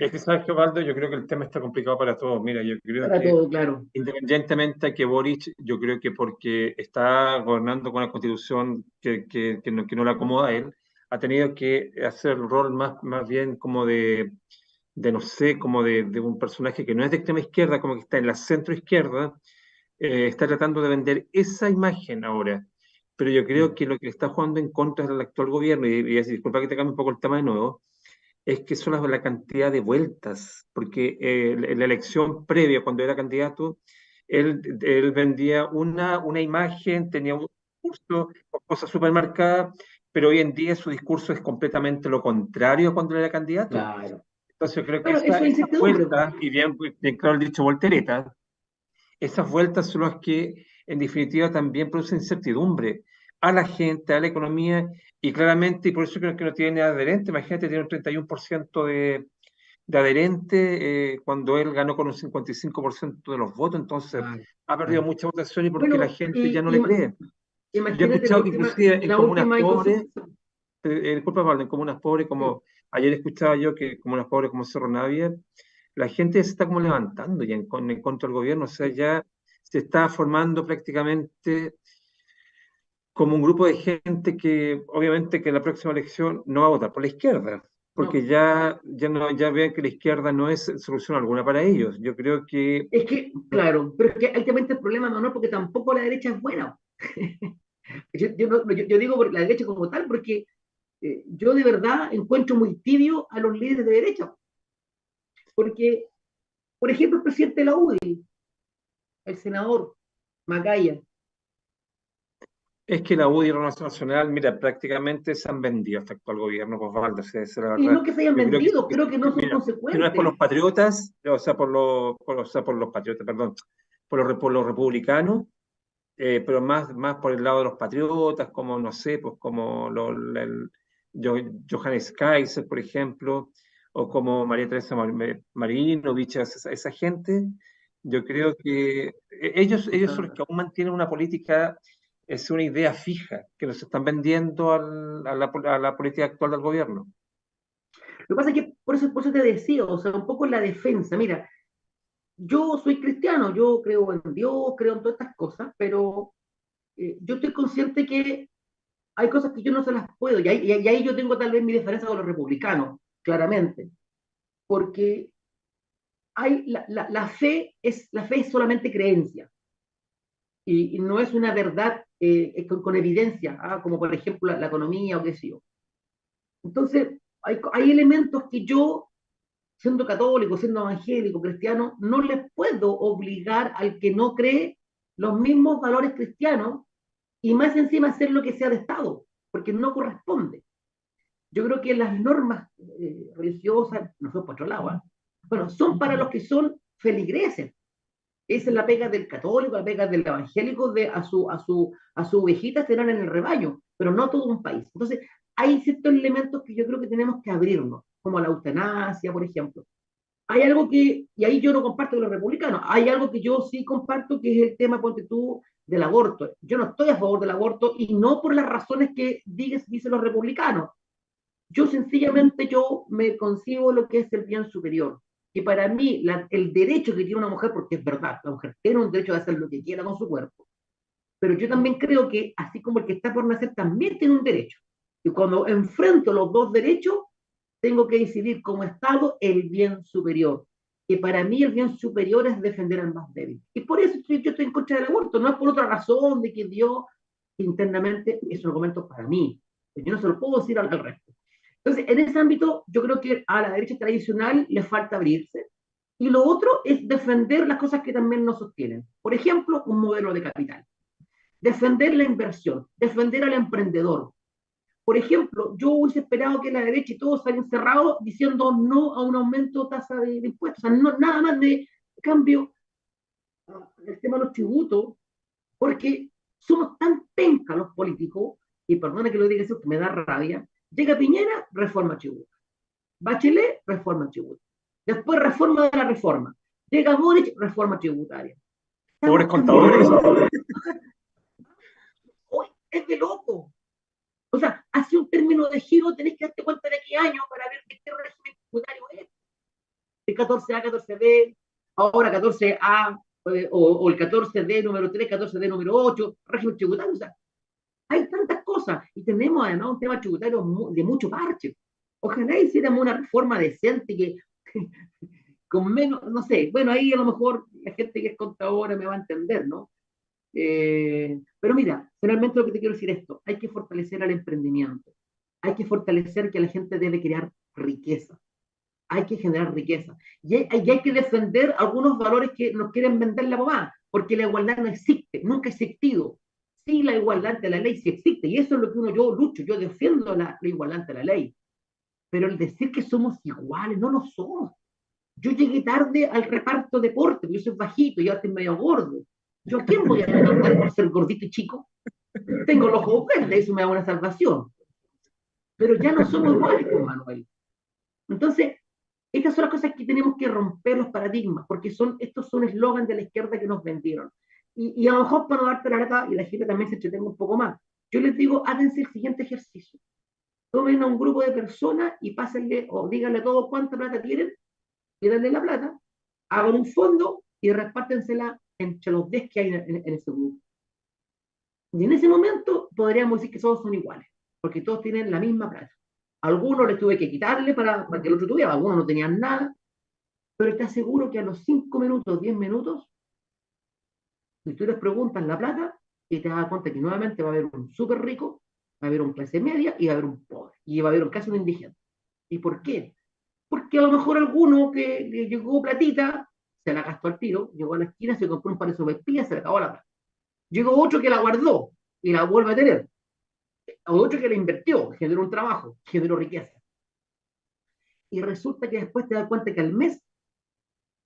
Es que, ¿sabes qué, Osvaldo? Yo creo que el tema está complicado para todos. Mira, yo creo Para que todo, claro. independientemente de que Boric, yo creo que porque está gobernando con una constitución que no le acomoda a él, ha tenido que hacer el rol más bien como de no sé, como de un personaje que no es de extrema izquierda, como que está en la centro izquierda, está tratando de vender esa imagen ahora. Pero yo creo Mm. que lo que está jugando en contra del actual gobierno, y disculpa que te cambie un poco el tema de nuevo, es que son la cantidad de vueltas, porque en la elección previa, cuando era candidato, él vendía una imagen, tenía un discurso con cosas súper marcadas, pero hoy en día su discurso es completamente lo contrario a cuando él era candidato. Claro. Entonces yo creo que Bueno, eso es esa incertidumbre. vuelta, y bien claro el dicho voltereta, esas vueltas son las que en definitiva también producen incertidumbre a la gente, a la economía, y claramente, y por eso creo que no tiene adherente, imagínate, tiene un 31% de adherente cuando él ganó con un 55% de los votos, entonces Claro, ha perdido claro. mucha votación y porque la Bueno, gente ya no le cree. Yo he imagínate escuchado que inclusive en la comunas última pobres, disculpa, Pablo, en comunas pobres como ayer escuchaba yo que comunas pobres como Cerro Navia, la gente se está como levantando ya en contra del gobierno, o sea, ya se está formando prácticamente como un grupo de gente que obviamente que en la próxima elección no va a votar por la izquierda, porque no, ya ven que la izquierda no es solución alguna para ellos. Yo creo que es que, claro, pero es que altamente el problema no, porque tampoco la derecha es buena. Yo digo por la derecha como tal, porque yo de verdad encuentro muy tibio a los líderes de derecha, porque, por ejemplo, el presidente de la UDI, el senador Macaya, es que la UDI y la Renovación Nacional, mira, prácticamente se han vendido hasta el actual gobierno, pues Valdo, esa es la y verdad. no que se hayan Yo creo vendido, creo que no son mira, si no es por los consecuentes. patriotas, o sea, o sea, por los patriotas, perdón, por los republicanos, pero más por el lado de los patriotas, como, no sé, pues como Jo- Johannes Kaiser, por ejemplo, o como María Teresa Marinovich, esa gente, yo creo que ellos son los que aún mantienen una política, es una idea fija, que nos están vendiendo a la política actual del gobierno. Lo que pasa es que por eso te decía, o sea, un poco en la defensa. Mira, yo soy cristiano, yo creo en Dios, creo en todas estas cosas, pero yo estoy consciente que hay cosas que yo no se las puedo, y ahí yo tengo tal vez mi diferencia con los republicanos, claramente, porque la fe es solamente creencia, y no es una verdad con evidencia, como por ejemplo la economía o qué sé yo. Entonces, hay elementos que yo, siendo católico, siendo evangélico, cristiano, no les puedo obligar al que no cree los mismos valores cristianos y más encima hacer lo que sea de Estado, porque no corresponde. Yo creo que las normas religiosas, no son por otro lado, ¿eh? Bueno, son para los que son feligreses. Esa es la pega del católico, la pega del evangélico, de a su ovejita tener en el rebaño, pero no todo un país. Entonces, hay ciertos elementos que yo creo que tenemos que abrirnos, como la eutanasia, por ejemplo. Hay algo que, y ahí yo no comparto con los republicanos, hay algo que yo sí comparto, que es el tema, ponte tú, del aborto. Yo no estoy a favor del aborto y no por las razones que dicen los republicanos. Yo sencillamente yo me concibo lo que es el bien superior. Y para mí, el derecho que tiene una mujer, porque es verdad, la mujer tiene un derecho de hacer lo que quiera con su cuerpo, pero yo también creo que, así como el que está por nacer, también tiene un derecho. Y cuando enfrento los dos derechos, tengo que decidir como Estado el bien superior. Y para mí el bien superior es defender al más débil. Y por eso yo estoy en contra del aborto, no es por otra razón de que Dios internamente, es un argumento para mí. Yo no se lo puedo decir al resto. Entonces, en ese ámbito, yo creo que a la derecha tradicional le falta abrirse. Y lo otro es defender las cosas que también nos sostienen. Por ejemplo, un modelo de capital. Defender la inversión, defender al emprendedor. Por ejemplo, yo hubiese esperado que la derecha y todos salgan cerrados diciendo no a un aumento de tasa de impuestos. O sea, no, nada más de cambio el tema de los tributos, porque somos tan pencas los políticos, y perdona que lo diga eso, que me da rabia. Llega Piñera, reforma tributo. Bachelet, reforma tributaria. Después, reforma de la reforma. Llega Boric, reforma tributaria. Pobres Estamos contadores. cambiando. Uy, es de loco. O sea, hace un término de giro tenés que darte cuenta de qué año para ver qué régimen tributario es. El 14A, 14B, ahora 14A, o el 14D número 3, 14D número 8, régimen tributario. O sea, hay tantas cosas y tenemos además un tema tributario de mucho parche. Ojalá hiciéramos una reforma decente que con menos, no sé, bueno, ahí a lo mejor la gente que es contadora me va a entender, ¿no? Pero mira, finalmente lo que te quiero decir es esto, hay que fortalecer el emprendimiento, hay que fortalecer que la gente debe crear riqueza, hay que generar riqueza, y hay que defender algunos valores que nos quieren vender la mamá, porque la igualdad no existe, nunca ha existido. Sí, la igualdad ante la ley sí existe, y eso es lo que yo lucho, yo defiendo la igualdad ante la ley, pero el decir que somos iguales, no lo somos. Yo llegué tarde al reparto deporte, porque yo soy bajito y yo estoy medio gordo. ¿Yo a quién voy a demandar por ser gordito y chico? Tengo los ojos verdes, eso me da una salvación. Pero ya no somos iguales con Manuel. Entonces, estas son las cosas que tenemos que romper los paradigmas, porque estos son eslogans de la izquierda que nos vendieron. Y a lo mejor para no darte la lata y la gente también se entretenga un poco más, yo les digo, háganse el siguiente ejercicio. Tomen a un grupo de personas y pásenle o díganle a todos cuánta plata tienen y denle la plata, hagan un fondo y repártensela entre los 10 que hay en ese grupo. Y en ese momento podríamos decir que todos son iguales, porque todos tienen la misma plata. Algunos les tuve que quitarle para que el otro tuviera, algunos no tenían nada, pero te aseguro que a los 5 minutos, 10 minutos, si tú les preguntas la plata, y te das cuenta que nuevamente va a haber un súper rico, va a haber un clase media y va a haber un pobre, y va a haber casi un indigente. ¿Y por qué? Porque a lo mejor alguno que le llegó platita, se la gastó al tiro, llegó a la esquina, se compró un par de sopaipillas, se le acabó la plata. Llegó otro que la guardó y la vuelve a tener. Otro que la invirtió, generó un trabajo, generó riqueza. Y resulta que después te das cuenta que al mes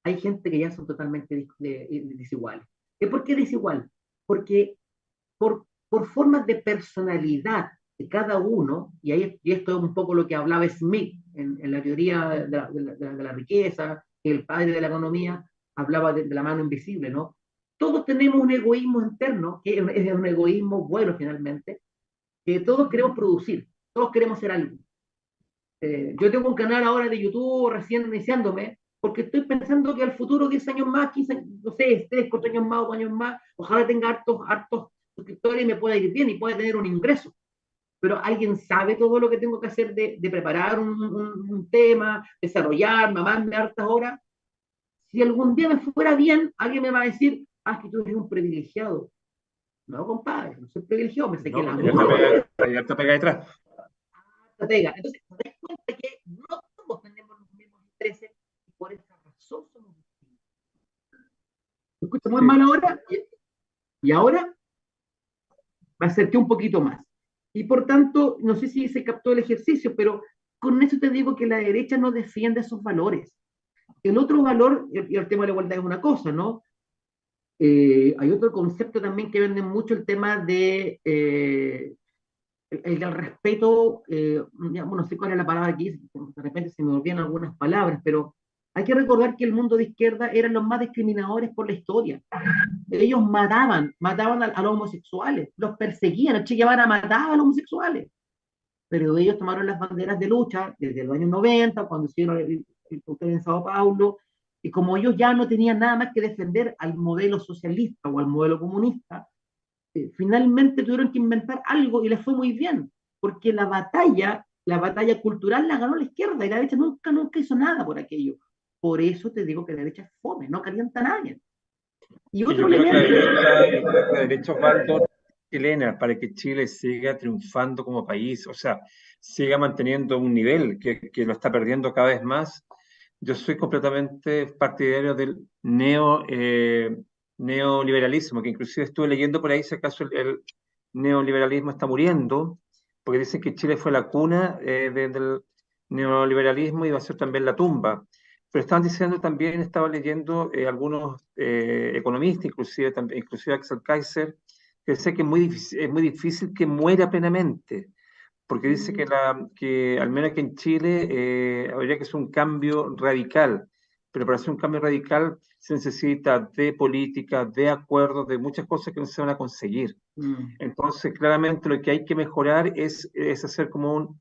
hay gente que ya son totalmente desiguales. ¿Y por qué desigual? Porque por formas de personalidad de cada uno, y esto es un poco lo que hablaba Smith en la teoría de la riqueza, que el padre de la economía hablaba de la mano invisible, ¿no? Todos tenemos un egoísmo interno, que es un egoísmo bueno finalmente, que todos queremos producir, todos queremos ser algo. Yo tengo un canal ahora de YouTube recién iniciándome, porque estoy pensando que al futuro, 10 años más, 15, no sé, 3, 4 años más o años más, ojalá tenga hartos suscriptores y me pueda ir bien y pueda tener un ingreso. Pero alguien sabe todo lo que tengo que hacer de preparar un tema, desarrollar, mamarme hartas horas. Si algún día me fuera bien, alguien me va a decir, ah, es que tú eres un privilegiado. No, compadre, no soy privilegiado, me saqué No, la porque mugre ya te pega detrás. estratega. Entonces, te das cuenta que no todos tenemos los mismos intereses y por esa razón somos distintos. ¿Me escucha muy Sí. mal ahora? Y ahora me acerqué un poquito más. Y por tanto, no sé si se captó el ejercicio, pero con eso te digo que la derecha no defiende esos valores. El otro valor, y el tema de la igualdad es una cosa, ¿no? Hay otro concepto también que venden mucho, el tema de el del respeto, ya, bueno, no sé cuál es la palabra aquí, de repente se me olvidan algunas palabras, pero hay que recordar que el mundo de izquierda eran los más discriminadores por la historia. Ellos mataban a los homosexuales, los perseguían, el Che Guevara mataba a los homosexuales, pero ellos tomaron las banderas de lucha desde los años 90, cuando hicieron el en Sao Paulo, y como ellos ya no tenían nada más que defender al modelo socialista o al modelo comunista, finalmente tuvieron que inventar algo y les fue muy bien, porque la batalla cultural la ganó la izquierda y la derecha nunca hizo nada por aquello. Por eso te digo que la derecha es fome, no calienta a nadie. Y Y otro elemento, yo creo que la derecha Osvaldo, chilena para que Chile siga triunfando como país, o sea, siga manteniendo un nivel que lo está perdiendo cada vez más. Yo soy completamente partidario del neoliberalismo, que inclusive estuve leyendo por ahí si acaso el neoliberalismo está muriendo, porque dicen que Chile fue la cuna del neoliberalismo y va a ser también la tumba. Pero estaban diciendo también, estaba leyendo algunos economistas, inclusive Axel Kaiser, que dice que es muy difícil que muera plenamente, porque dice que al menos aquí en Chile habría que hacer un cambio radical, pero para hacer un cambio radical se necesita de política, de acuerdos, de muchas cosas que no se van a conseguir. Entonces, claramente lo que hay que mejorar es hacer como un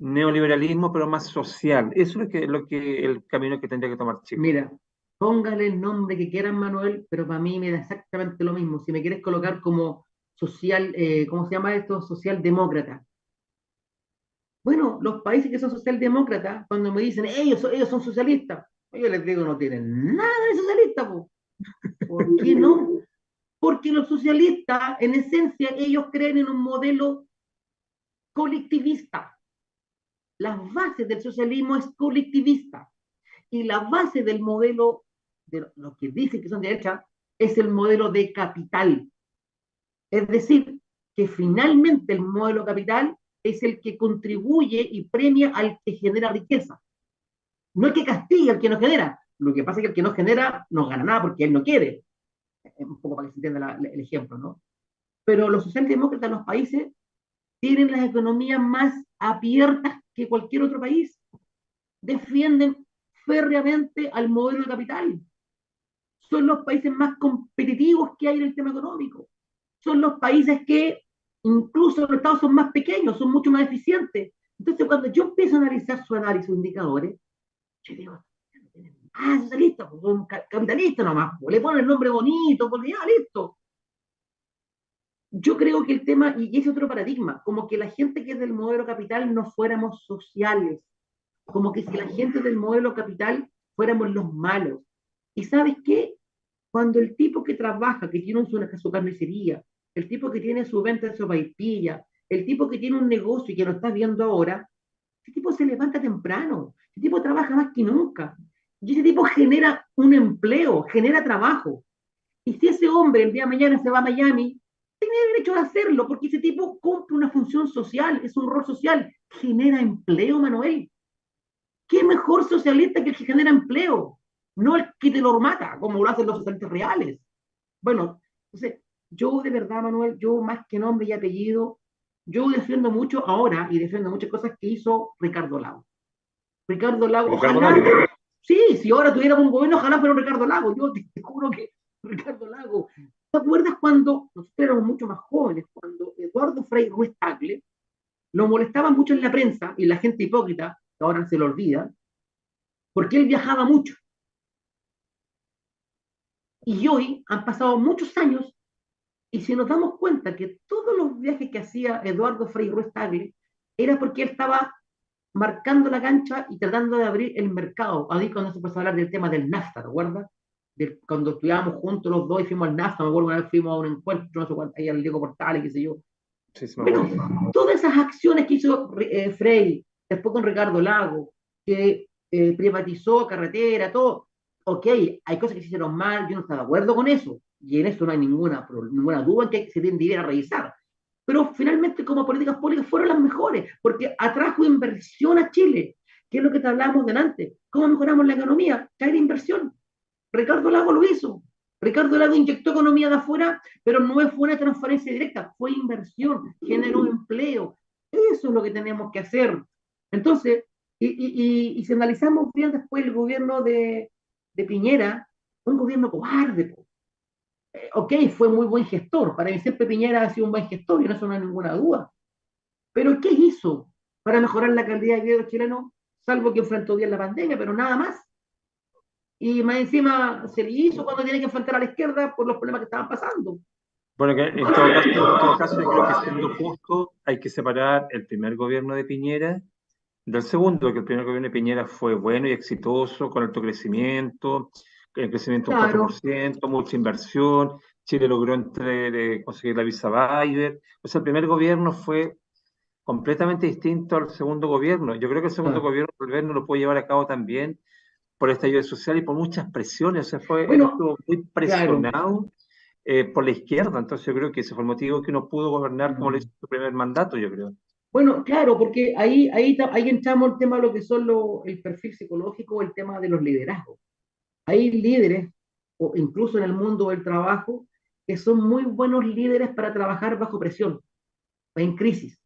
neoliberalismo, pero más social. Eso es el camino que tendría que tomar Chile. mira, póngale el nombre que quieran, Manuel, pero para mí me da exactamente lo mismo. Si me quieres colocar como social, ¿cómo se llama esto? Socialdemócrata. Bueno, los países que son socialdemócratas, cuando me dicen, ellos son socialistas, yo les digo, no tienen nada de socialista, po. ¿Por qué no? Porque los socialistas, en esencia, ellos creen en un modelo colectivista. Las bases del socialismo es colectivista. Y la base del modelo, de los que dicen que son de derecha, es el modelo de capital. Es decir, que finalmente el modelo capital es el que contribuye y premia al que genera riqueza. No es que castiga al que no genera. Lo que pasa es que el que no genera no gana nada porque él no quiere. Un poco para que se entienda el ejemplo, ¿no? Pero los socialdemócratas en los países tienen las economías más abiertas que cualquier otro país. Defienden férreamente al modelo de capital. Son los países más competitivos que hay en el tema económico. Son los países que incluso los estados son más pequeños, son mucho más eficientes. Entonces, cuando yo empiezo a analizar su análisis, sus indicadores, yo digo, ah, socialista, pues son capitalistas nomás, pues, le ponen el nombre bonito, pues ya, listo. Yo creo que el tema, y es otro paradigma, como que la gente que es del modelo capital no fuéramos sociales, como que si la gente del modelo capital fuéramos los malos. ¿Y sabes qué? Cuando el tipo que trabaja, que tiene su carnicería, el tipo que tiene su venta de sopaipilla, el tipo que tiene un negocio y que lo está viendo ahora, ese tipo se levanta temprano, ese tipo trabaja más que nunca. Y ese tipo genera un empleo, genera trabajo. Y si ese hombre el día de mañana se va a Miami, tiene derecho a hacerlo, porque ese tipo cumple una función social, es un rol social, genera empleo, Manuel. ¿Qué mejor socialista que el que genera empleo? No el que te lo mata, como lo hacen los socialistas reales. Bueno, entonces, yo de verdad, Manuel, yo más que nombre y apellido, yo defiendo mucho ahora y defiendo muchas cosas que hizo Ricardo Lago. Ricardo Lago, Ricardo ojalá, Lagos. sí, si ahora tuviéramos un gobierno, ojalá fuera un Ricardo Lago. Yo te juro que Ricardo Lago. ¿Te acuerdas cuando nosotros éramos mucho más jóvenes, cuando Eduardo Frei Ruiz Tagle lo molestaban mucho en la prensa y la gente hipócrita, que ahora se le olvida, porque él viajaba mucho. Y hoy han pasado muchos años, y si nos damos cuenta que todos los viajes que hacía Eduardo Frei Ruiz Tagle era porque él estaba marcando la cancha y tratando de abrir el mercado. Ahí cuando se empezó a hablar del tema del NAFTA, ¿te acuerdas? Cuando estudiábamos juntos los dos y fuimos al NAFTA, me acuerdo una vez fuimos a un encuentro, no sé cuánto, ahí al Diego Portales, qué sé yo. Sí, sí, me Bueno, acuerdo. todas esas acciones que hizo Frey, después con Ricardo Lago, que privatizó carretera, todo, ok, hay cosas que se hicieron mal, yo no estoy de acuerdo con eso, y en eso no hay ninguna duda en que se debiera revisar. Pero finalmente como políticas públicas fueron las mejores, porque atrajo inversión a Chile, que es lo que te hablábamos delante. ¿Cómo mejoramos la economía? Traer inversión. Ricardo Lago lo hizo. Ricardo Lago inyectó economía de afuera, pero no fue una transferencia directa, fue inversión, generó empleo. Eso es lo que tenemos que hacer. Entonces, y si analizamos bien después el gobierno de Piñera, un gobierno cobarde. Ok, fue muy buen gestor. Para mí siempre Piñera ha sido un buen gestor y en eso no hay ninguna duda. Pero ¿qué hizo para mejorar la calidad de vida de los chilenos? Salvo que enfrentó bien la pandemia, pero nada más. Y más encima se le hizo cuando tiene que enfrentar a la izquierda por los problemas que estaban pasando. Bueno, que en todo caso, yo creo que siendo justo, hay que separar el primer gobierno de Piñera del segundo, que el primer gobierno de Piñera fue bueno y exitoso, con alto crecimiento, el crecimiento un Claro, 4%, mucha inversión, Chile logró conseguir la visa Bayer. O sea, el primer gobierno fue completamente distinto al segundo gobierno. Yo creo que el segundo claro. gobierno tal vez no lo puede llevar a cabo también por el estallido social y por muchas presiones. O sea, él Bueno, estuvo muy claro. presionado por la izquierda. Entonces yo creo que ese fue el motivo que no pudo gobernar como lo hizo su primer mandato, yo creo. Bueno, claro, porque ahí entramos el tema de lo que son el perfil psicológico, el tema de los liderazgos. Hay líderes, o incluso en el mundo del trabajo, que son muy buenos líderes para trabajar bajo presión, en crisis.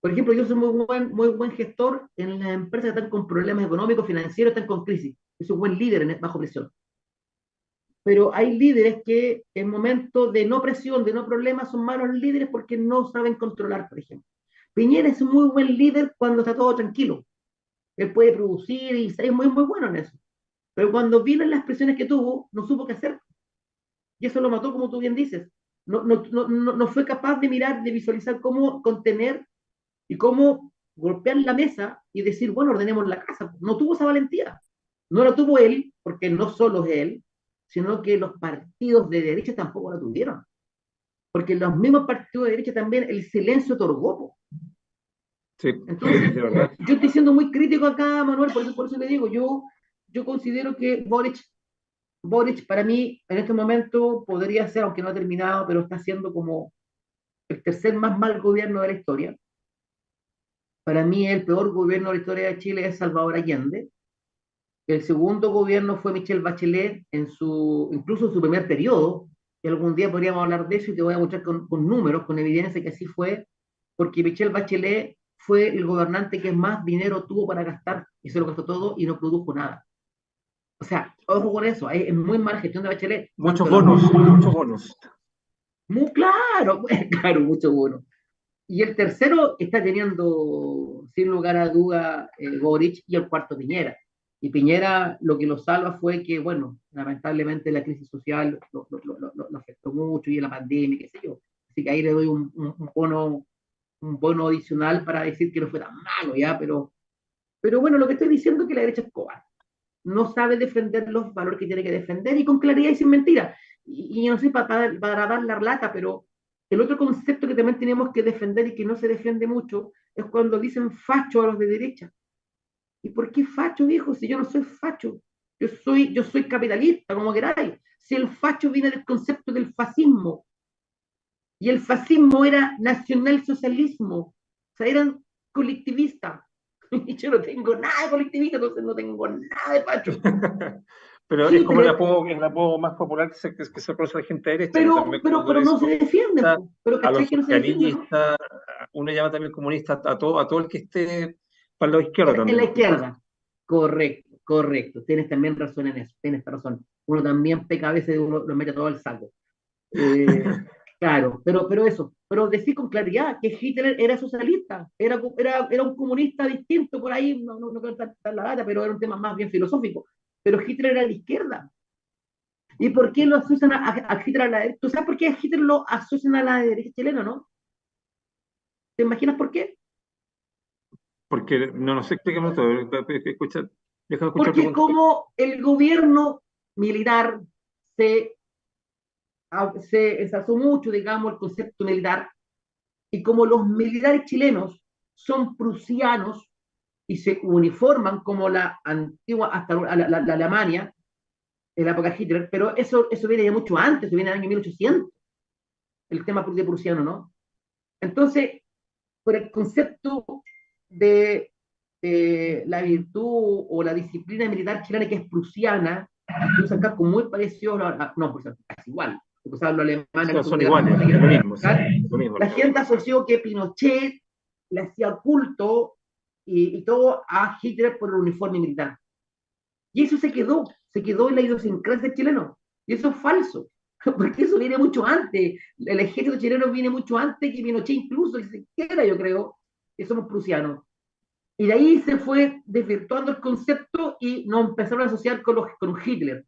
Por ejemplo, yo soy muy buen gestor en las empresas que están con problemas económicos, financieros, están con crisis. Yo soy un buen líder bajo presión. Pero hay líderes que en momentos de no presión, de no problemas, son malos líderes porque no saben controlar, por ejemplo. Piñera es un muy buen líder cuando está todo tranquilo. Él puede producir y es muy bueno en eso. Pero cuando vienen las presiones que tuvo, no supo qué hacer. Y eso lo mató, como tú bien dices. No fue capaz de mirar, de visualizar cómo contener y cómo golpear la mesa y decir, bueno, ordenemos la casa. No tuvo esa valentía. No la tuvo él, porque no solo es él, sino que los partidos de derecha tampoco la tuvieron. Porque los mismos partidos de derecha también el silencio otorgó. Sí, Entonces, de verdad. yo estoy siendo muy crítico acá, Manuel, por eso le digo, yo considero que Boric para mí en este momento podría ser, aunque no ha terminado, pero está siendo como el tercer más mal gobierno de la historia. Para mí el peor gobierno de la historia de Chile es Salvador Allende. El segundo gobierno fue Michelle Bachelet, incluso en su primer periodo, y algún día podríamos hablar de eso y te voy a mostrar con números, con evidencia que así fue, porque Michelle Bachelet fue el gobernante que más dinero tuvo para gastar y se lo gastó todo y no produjo nada. O sea, ojo con eso, es muy mala gestión de Bachelet, Muchos tanto la... bonos, muchos bonos. Muy claro, claro, mucho bueno. Y el tercero está teniendo, sin lugar a duda, Boric y el cuarto Piñera. Y Piñera lo que lo salva fue que, bueno, lamentablemente la crisis social lo afectó mucho y la pandemia, qué sé yo. Así que ahí le doy un bono adicional para decir que no fue tan malo, ¿ya? Pero bueno, lo que estoy diciendo es que la derecha es cobarde. No sabe defender los valores que tiene que defender y con claridad y sin mentira. Y no sé para dar la lata, pero el otro concepto que también tenemos que defender y que no se defiende mucho es cuando dicen facho a los de derecha. ¿Y por qué facho, viejo? Si yo no soy facho, yo soy capitalista, como queráis. Si el facho viene del concepto del fascismo, y el fascismo era nacionalsocialismo, o sea, eran colectivistas. Y yo no tengo nada de colectivista, entonces no tengo nada de facho. Pero es Sí, como el apodo más popular que se conoce a la gente derecha. Pues también cuando pero le no dice se defienden, comunista, po. Pero a ¿cachai los que no se defienden, no? socialistas, uno llama también comunista a todo el que esté para el lado izquierdo En la también. izquierda. Correcto, correcto. Tienes también razón en eso, tienes razón. Uno también peca a veces, uno lo mete todo al saco. Eh, Claro, pero eso, pero decir con claridad que Hitler era socialista, era un comunista distinto por ahí, no quiero dar la data, pero era un tema más bien filosófico. Pero Hitler era de izquierda. ¿Y por qué lo asocian a Hitler a la derecha? ¿Tú sabes por qué a Hitler lo asocian a la derecha chilena, no? ¿Te imaginas por qué? Porque no sé, explícame todo. Escucha, déjame escuchar tu Porque punto. como el gobierno militar se, se ensalzó mucho, digamos, el concepto militar, y como los militares chilenos son prusianos y se uniforman como la antigua, hasta la Alemania, en la época de Hitler, pero eso viene ya mucho antes, eso viene en el año 1800, el tema de prusiano, ¿no? Entonces, por el concepto de la virtud o la disciplina militar chilena que es prusiana, que usan cascos muy parecidos, no, pues casi igual, porque usaban los alemanes O en la sea, son Segunda Guerra iguales, Mundial, es lo mismo, sí, ¿verdad? lo mismo. La gente asoció que Pinochet le hacía culto y todo a Hitler por el uniforme militar. Y eso se quedó en la idiosincrasia chileno. Y eso es falso, porque eso viene mucho antes. El ejército chileno viene mucho antes que Pinochet, incluso, ni siquiera yo creo que somos prusianos. Y de ahí se fue desvirtuando el concepto y nos empezaron a asociar con Hitler.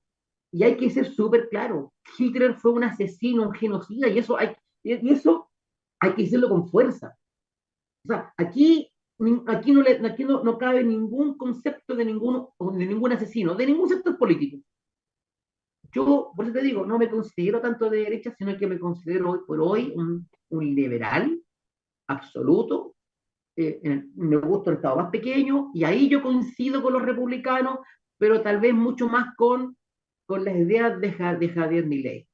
Y hay que ser súper claro, Hitler fue un asesino, un genocida, y eso hay que decirlo con fuerza. O sea, aquí no cabe ningún concepto de ningún asesino, de ningún sector político. Yo, por eso te digo, no me considero tanto de derecha, sino que me considero hoy por hoy un liberal absoluto. Me gusta el Estado más pequeño, y ahí yo coincido con los republicanos, pero tal vez mucho más con las ideas de Javier Milei.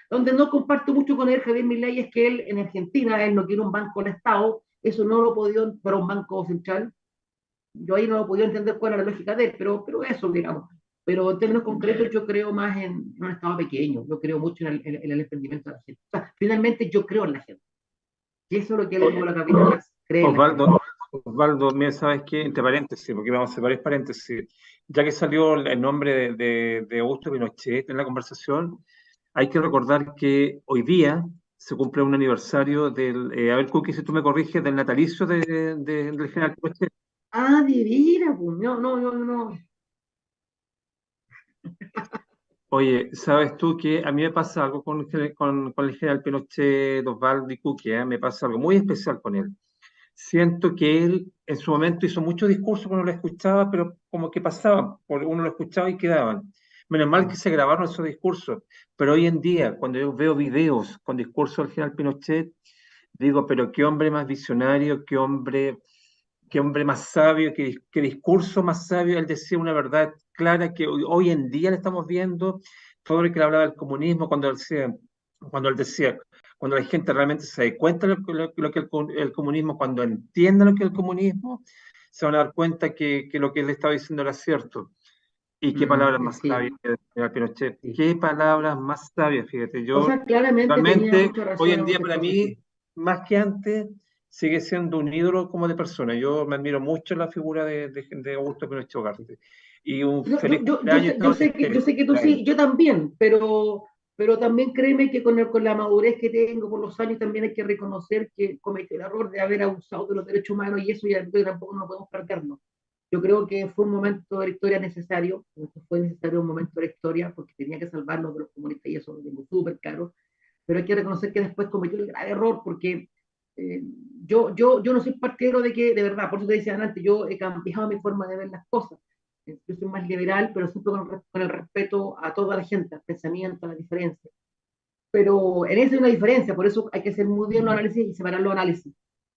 Donde no comparto mucho con él, Javier Milei, es que él en Argentina, él no quiere un banco del Estado, eso no lo he podido para un banco central, yo ahí no lo podía entender cuál era la lógica de él, pero eso, digamos. Pero en términos concretos yo creo más en un Estado pequeño, yo creo mucho en el emprendimiento de la gente. O sea, finalmente yo creo en la gente. Y eso es lo que le pongo la capita, cree en la gente. Osvaldo, mira, ¿sabes qué? Entre paréntesis, porque vamos a hacer varios paréntesis. Ya que salió el nombre de Augusto Pinochet en la conversación, hay que recordar que hoy día se cumple un aniversario a ver, Cookie, si tú me corriges, del natalicio del general Pinochet. Ah, de veras, pues, no. Oye, ¿sabes tú que a mí me pasa algo con el general Pinochet, Osvaldo y Cookie, me pasa algo muy especial con él? Siento que él en su momento hizo muchos discursos cuando lo escuchaba, pero como que pasaban, uno lo escuchaba y quedaban. Menos mal que se grabaron esos discursos, pero hoy en día, cuando yo veo videos con discursos del general Pinochet, digo, pero qué hombre más visionario, qué hombre más sabio, qué discurso más sabio. Él decía una verdad clara que hoy en día le estamos viendo, todo lo que le hablaba del comunismo, cuando él decía, cuando la gente realmente se dé cuenta de lo que el comunismo, cuando entienda lo que es el comunismo, se van a dar cuenta que lo que él estaba diciendo era cierto. Y qué palabras más sabias, Sí, señor Pinochet, sí. qué palabras más sabias, fíjate, O yo sea, claramente tenía realmente mucha hoy razón en en día muchas para cosas, sí. mí, más que antes, sigue siendo un ídolo como de persona. Yo me admiro mucho la figura de Augusto Pinochet Ugarte. Y un feliz cumpleaños y todo Yo sé que tú para él. sí, yo también, pero también créeme que con la madurez que tengo, con los años, también hay que reconocer que cometí el error de haber abusado de los derechos humanos, y eso ya tampoco no podemos perdernos. Yo creo que fue un momento de la historia necesario, fue necesario un momento de la historia porque tenía que salvarnos de los comunistas, y eso lo tengo súper claro, pero hay que reconocer que después cometió el grave error porque eh, yo no soy partidario de que, de verdad, por eso te decía antes, yo he cambiado mi forma de ver las cosas. Yo soy más liberal, pero siempre con el respeto a toda la gente, al pensamiento, a la diferencia. Pero en eso hay una diferencia, por eso hay que hacer muy bien los análisis y separar los análisis.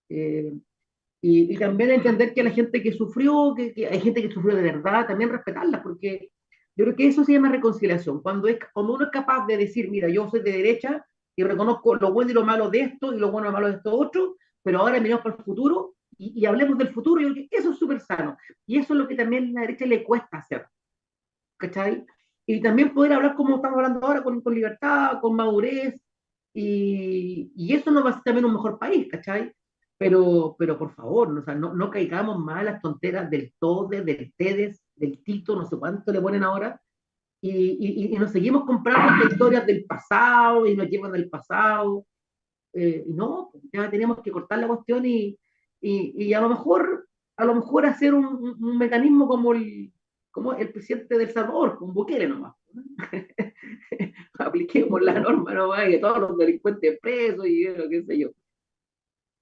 Eh, y también entender que la gente que sufrió, que hay gente que sufrió de verdad, también respetarla, porque yo creo que eso se llama reconciliación. Cuando uno es capaz de decir, mira, yo soy de derecha y reconozco lo bueno y lo malo de esto y lo bueno y lo malo de esto otro, pero ahora miramos para el futuro y hablemos del futuro, yo creo que eso es súper sano. Y eso es lo que también a la derecha le cuesta hacer, ¿cachai? Y también poder hablar como estamos hablando ahora, con libertad, con madurez, y eso nos va a hacer también un mejor país, ¿cachai? Pero por favor, o sea, no caigamos más en las tonteras del TODE, del TEDES, del Tito, no sé cuánto le ponen ahora, y nos seguimos comprando estas historias del pasado y nos llevan al pasado. Y no, pues, ya tenemos que cortar la cuestión y a lo mejor hacer un mecanismo como el presidente del Salvador, con Bukele nomás. ¿No? Apliquemos la norma nomás, y que todos los delincuentes presos y qué sé yo.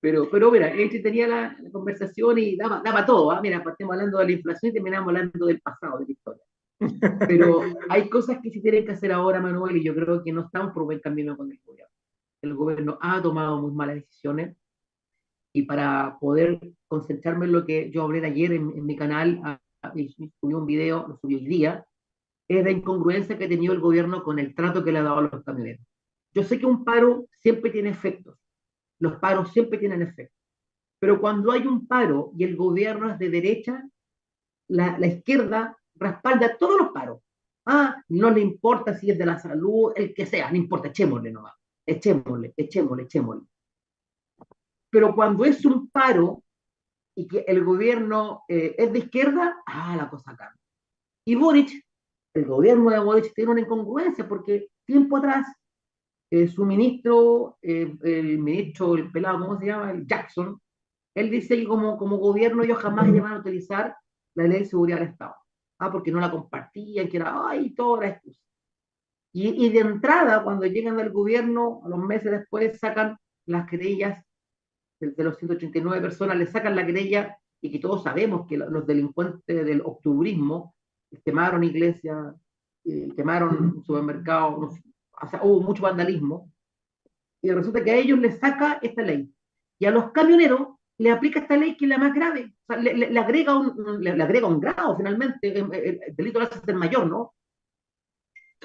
Pero mira, este tenía la conversación y daba todo. ¿Ah? Mira, partimos hablando de la inflación y terminamos hablando del pasado, de la historia. Pero hay cosas que se tienen que hacer ahora, Manuel, y yo creo que no estamos por buen camino con el gobierno. El gobierno ha tomado muy malas decisiones y para poder concentrarme en lo que yo hablé ayer en mi canal, y subí un video, lo subí hoy día, es la incongruencia que ha tenido el gobierno con el trato que le ha dado a los camioneros. Yo sé que un paro siempre tiene efectos, los paros siempre tienen efectos, pero cuando hay un paro y el gobierno es de derecha, la izquierda respalda todos los paros. Ah, no le importa si es de la salud, el que sea, no importa, echémosle nomás, echémosle. Pero cuando es un paro y que el gobierno es de izquierda, la cosa cambia. Y Boric, el gobierno de Boric tiene una incongruencia porque tiempo atrás su ministro, el ministro, el pelado, ¿cómo se llama? El Jackson, él dice que como gobierno ellos jamás iban a utilizar la ley de seguridad del Estado. Porque no la compartían, que era, toda la excusa. Y de entrada, cuando llegan al gobierno, a los meses después sacan las querellas de los 189 personas, le sacan la querella y que todos sabemos que los delincuentes del octubrismo quemaron iglesias, quemaron supermercados, o sea, hubo mucho vandalismo, y resulta que a ellos les saca esta ley. Y a los camioneros le aplica esta ley que es la más grave, o sea, le agrega un grado finalmente, el delito lo hace ser mayor, ¿no?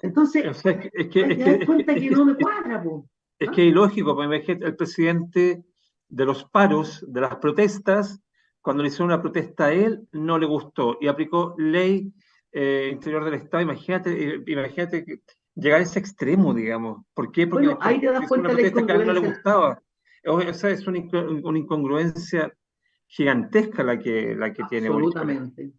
Entonces, O sea, hay que dar cuenta que no me cuadra, po. es ¿Ah? que es ilógico, porque imagínate, el presidente de los paros, de las protestas, cuando le hicieron una protesta a él, no le gustó y aplicó ley interior del Estado. Imagínate llegar a ese extremo, digamos. ¿Por qué? Porque Bueno, ahí te das hizo una cuenta de la protesta que a él no le incongruencia. gustaba. O sea, es una incongruencia gigantesca la que tiene Boric con esto. Absolutamente,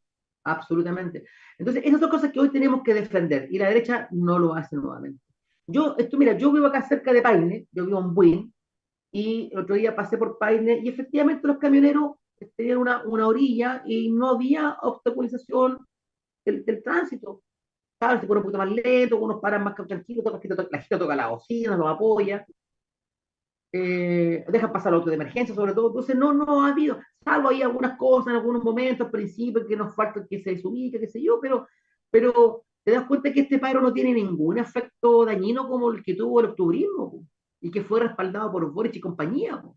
absolutamente. Entonces, esas son cosas que hoy tenemos que defender y la derecha no lo hace nuevamente. Mira, yo vivo acá cerca de Paine, yo vivo en Buin, y el otro día pasé por Paine y efectivamente los camioneros tenían una orilla y no había obstaculización del tránsito. ¿Sabes? Se pone un poquito más lento, unos paran más tranquilos, la gente toca la bocina, los apoya, dejan pasar los autos de emergencia sobre todo, entonces no ha habido, salvo ahí algunas cosas en algunos momentos, al principio, que nos falta que se desubique, qué sé yo, pero te das cuenta que este paro no tiene ningún efecto dañino como el que tuvo el octubrismo, po, y que fue respaldado por Boric y compañía. Po.